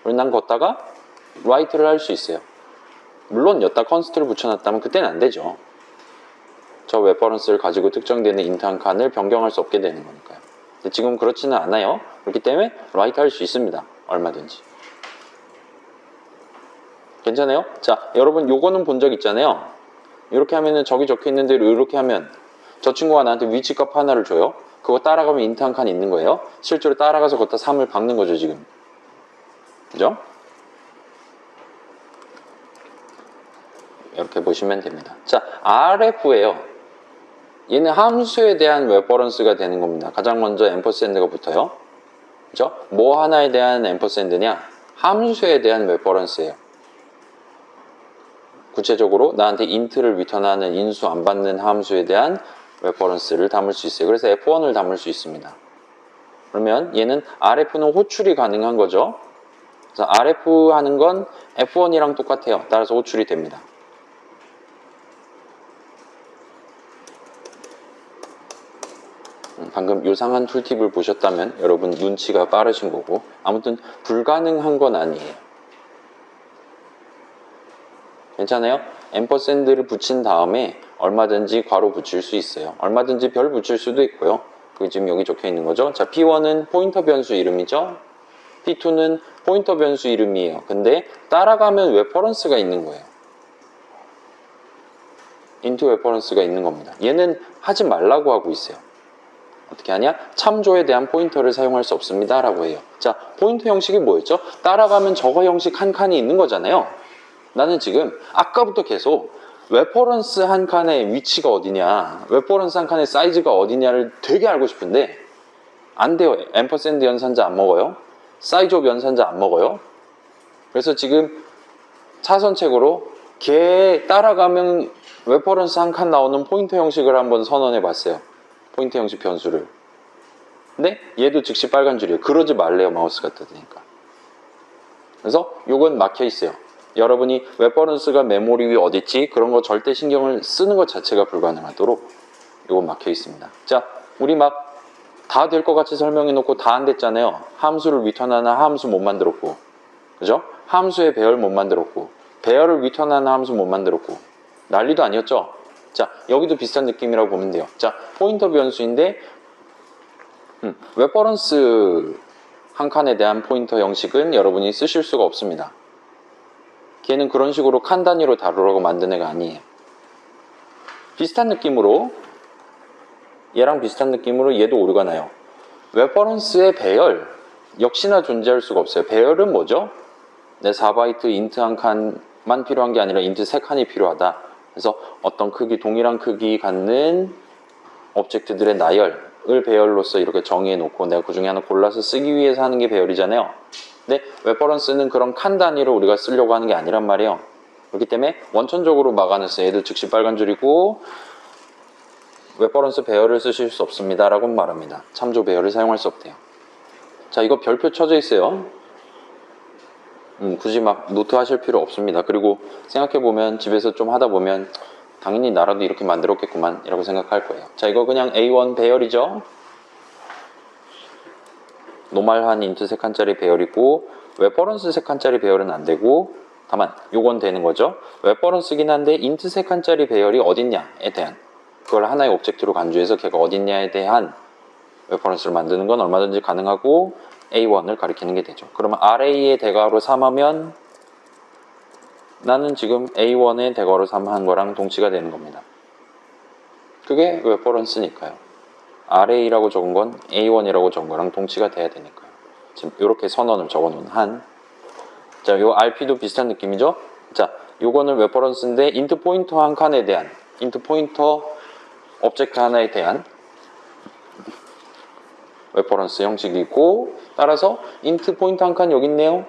그리고 난 걷다가 write를 할 수 있어요. 물론 여기다 const를 붙여놨다면 그때는 안 되죠. 저 레퍼런스를 가지고 특정되는 int 한 칸을 변경할 수 없게 되는 거니까요. 근데 지금 그렇지는 않아요. 그렇기 때문에 write 할 수 있습니다. 얼마든지. 괜찮아요? 자, 여러분 요거는 본 적 있잖아요. 이렇게 하면은 저기 적혀 있는 대로 이렇게 하면 저 친구가 나한테 위치값 하나를 줘요. 그거 따라가면 int 한 칸 있는 거예요. 실제로 따라가서 걷다 3을 박는 거죠, 지금. 그죠? 이렇게 보시면 됩니다. 자, RF예요. 얘는 함수에 대한 레퍼런스가 되는 겁니다. 가장 먼저 앰퍼샌드가 붙어요. 그죠? 뭐 하나에 대한 앰퍼샌드냐? 함수에 대한 레퍼런스예요. 구체적으로 나한테 int를 리턴하는 인수 안 받는 함수에 대한 레퍼런스를 담을 수 있어요. 그래서 F1을 담을 수 있습니다. 그러면 얘는 RF는 호출이 가능한 거죠. 그래서 RF 하는 건 F1이랑 똑같아요. 따라서 호출이 됩니다. 방금 요상한 툴팁을 보셨다면 여러분 눈치가 빠르신 거고, 아무튼 불가능한 건 아니에요. 괜찮아요? 앰퍼샌드를 붙인 다음에 얼마든지 괄호 붙일 수 있어요. 얼마든지 별 붙일 수도 있고요. 그게 지금 여기 적혀 있는 거죠. 자, P1은 포인터 변수 이름이죠. P2는 포인터 변수 이름이에요. 근데 따라가면 레퍼런스가 있는 거예요. int 레퍼런스가 있는 겁니다. 얘는 하지 말라고 하고 있어요. 어떻게 하냐? 참조에 대한 포인터를 사용할 수 없습니다 라고 해요. 자, 포인터 형식이 뭐였죠? 따라가면 저거 형식 한 칸이 있는 거잖아요. 나는 지금 아까부터 계속 레퍼런스 한 칸의 위치가 어디냐, 레퍼런스 한 칸의 사이즈가 어디냐를 되게 알고 싶은데 안 돼요. 앰퍼샌드 연산자 안 먹어요. 사이즈 오브 연산자 안 먹어요. 그래서 지금 차선책으로 걔 따라가면 레퍼런스 한 칸 나오는 포인터 형식을 한번 선언해 봤어요. 포인터 형식 변수를. 근데 얘도 즉시 빨간 줄이에요. 그러지 말래요. 마우스가 뜨니까. 그래서 요건 막혀 있어요. 여러분이 레퍼런스가 메모리 위 어딨지? 그런 거 절대 신경을 쓰는 것 자체가 불가능하도록 요건 막혀 있습니다. 자, 우리 막 다 될 것 같이 설명해 놓고 다 안 됐잖아요. 함수를 리턴하는 함수 못 만들었고, 그죠? 함수의 배열 못 만들었고, 배열을 리턴하는 함수 못 만들었고, 난리도 아니었죠? 자, 여기도 비슷한 느낌이라고 보면 돼요. 자, 포인터 변수인데 레퍼런스 한 칸에 대한 포인터 형식은 여러분이 쓰실 수가 없습니다. 걔는 그런 식으로 칸 단위로 다루라고 만든 애가 아니에요. 비슷한 느낌으로, 얘랑 비슷한 느낌으로 얘도 오류가 나요. 레퍼런스의 배열 역시나 존재할 수가 없어요. 배열은 뭐죠? 내 4바이트 int 한 칸만 필요한 게 아니라 int 3칸이 필요하다. 그래서 어떤 크기, 동일한 크기 갖는 오브젝트들의 나열을 배열로서 이렇게 정의해 놓고 내가 그 중에 하나 골라서 쓰기 위해서 하는 게 배열이잖아요. 근데 레퍼런스는 그런 칸 단위로 우리가 쓰려고 하는 게 아니란 말이에요. 그렇기 때문에 원천적으로 막아냈어요. 얘도 즉시 빨간 줄이고 레퍼런스 배열을 쓰실 수 없습니다 라고 말합니다. 참조 배열을 사용할 수 없대요. 자, 이거 별표 쳐져 있어요. 굳이 막 노트 하실 필요 없습니다. 그리고 생각해보면 집에서 좀 하다 보면 당연히 나라도 이렇게 만들었겠구만 이라고 생각할 거예요. 자, 이거 그냥 A1 배열이죠. 노멀한 int 3칸짜리 배열이고 레퍼런스 3칸짜리 배열은 안 되고, 다만 요건 되는 거죠. 레퍼런스긴 한데 int 3칸짜리 배열이 어딨냐에 대한, 그걸 하나의 오브젝트로 간주해서 걔가 어딨냐에 대한 레퍼런스를 만드는 건 얼마든지 가능하고 A1을 가리키는 게 되죠. 그러면 RA의 대괄호 3하면 나는 지금 A1의 대괄호 3 한 거랑 동치가 되는 겁니다. 그게 레퍼런스니까요. RA라고 적은 건 A1이라고 적은 거랑 동치가 돼야 되니까요. 지금 이렇게 선언을 적어 놓은 한, 자, 요 RP도 비슷한 느낌이죠? 자, 요거는 레퍼런스인데 인트 포인터 한 칸에 대한 인트 포인터 오브젝트 하나에 대한 레퍼런스 형식이고, 따라서 인트 포인트 한 칸 여기 있네요.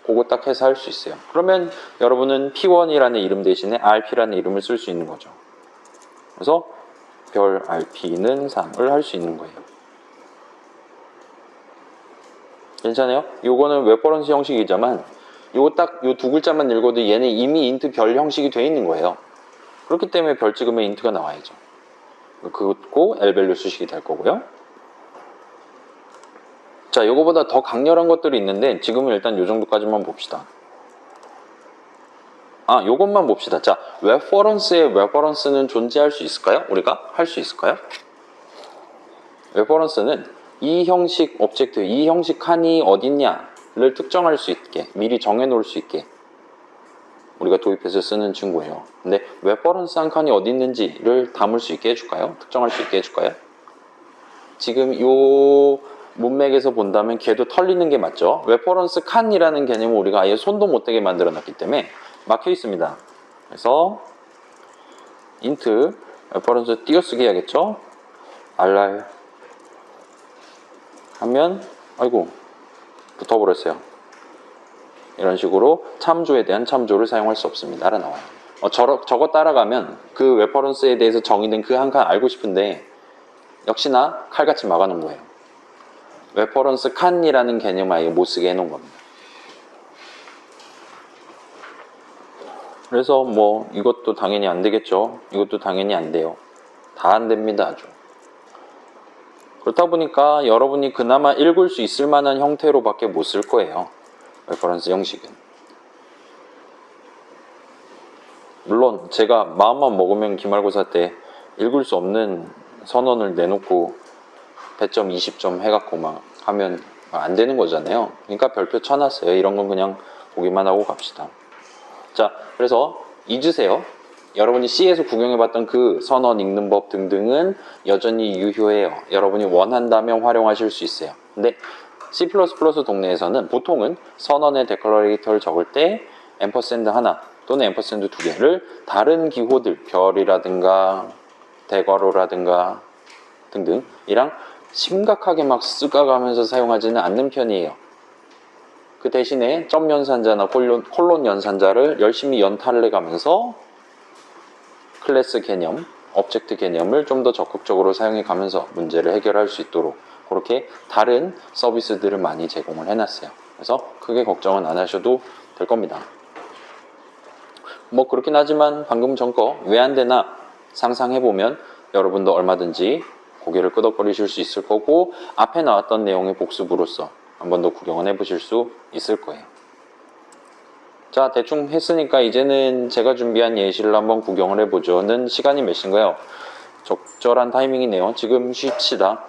그거 딱 해서 할 수 있어요. 그러면 여러분은 P1이라는 이름 대신에 RP라는 이름을 쓸 수 있는 거죠. 그래서 별 RP는 3을 할 수 있는 거예요. 괜찮아요? 요거는 레퍼런스 형식이지만 요거 딱 요 두 글자만 읽어도 얘는 이미 인트 별 형식이 돼 있는 거예요. 그렇기 때문에 별 찍으면 인트가 나와야죠. 그거 L밸류 수식이 될 거고요. 자, 요거보다 더 강렬한 것들이 있는데 지금은 일단 요 정도까지만 봅시다. 요것만 봅시다. 자, 레퍼런스의 레퍼런스는 존재할 수 있을까요? 우리가 할 수 있을까요? 레퍼런스는 이 형식 오브젝트, 이 형식 칸이 어딨냐를 특정할 수 있게, 미리 정해 놓을 수 있게 우리가 도입해서 쓰는 친구예요. 근데 레퍼런스 한 칸이 어디 있는지를 담을 수 있게 해줄까요? 특정할 수 있게 해줄까요? 지금 요 문맥에서 본다면 걔도 털리는 게 맞죠? 레퍼런스 칸이라는 개념을 우리가 아예 손도 못 대게 만들어 놨기 때문에 막혀 있습니다. 그래서 int 레퍼런스 띄어쓰기 해야겠죠? rr 하면 아이고 붙어버렸어요. 이런 식으로 참조에 대한 참조를 사용할 수 없습니다. 라 나와요. 저거 따라가면 그 레퍼런스에 대해서 정의된 그 한 칸 알고 싶은데 역시나 칼같이 막아놓은 거예요. 레퍼런스 칸이라는 개념 아예 못 쓰게 해놓은 겁니다. 그래서 뭐 이것도 당연히 안 되겠죠. 이것도 당연히 안 돼요. 다 안 됩니다. 아주. 그렇다 보니까 여러분이 그나마 읽을 수 있을 만한 형태로밖에 못 쓸 거예요. 레퍼런스 형식은. 물론 제가 마음만 먹으면 기말고사 때 읽을 수 없는 선언을 내놓고 배점 20점 해갖고 막 하면 안 되는 거잖아요. 그러니까 별표 쳐놨어요. 이런 건 그냥 보기만 하고 갑시다. 자, 그래서 잊으세요. 여러분이 C에서 구경해봤던 그 선언 읽는 법 등등은 여전히 유효해요. 여러분이 원한다면 활용하실 수 있어요. 근데 C++ 동네에서는 보통은 선언의 데클러레이터를 적을 때 앰퍼샌드 하나 또는 앰퍼샌드 두 개를 다른 기호들, 별이라든가 대괄호라든가 등등 이랑 심각하게 막 쓰가가면서 사용하지는 않는 편이에요. 그 대신에 점 연산자나 콜론 연산자를 열심히 연타를 해가면서 클래스 개념, 오브젝트 개념을 좀 더 적극적으로 사용해 가면서 문제를 해결할 수 있도록 그렇게 다른 서비스들을 많이 제공을 해놨어요. 그래서 크게 걱정은 안 하셔도 될 겁니다. 뭐 그렇긴 하지만 방금 전 거 왜 안 되나 상상해보면 여러분도 얼마든지 고개를 끄덕거리실 수 있을 거고 앞에 나왔던 내용의 복습으로서 한 번 더 구경을 해보실 수 있을 거예요. 자, 대충 했으니까 이제는 제가 준비한 예시를 한번 구경을 해보죠. 는 시간이 몇 시인가요? 적절한 타이밍이네요. 지금 쉽시다.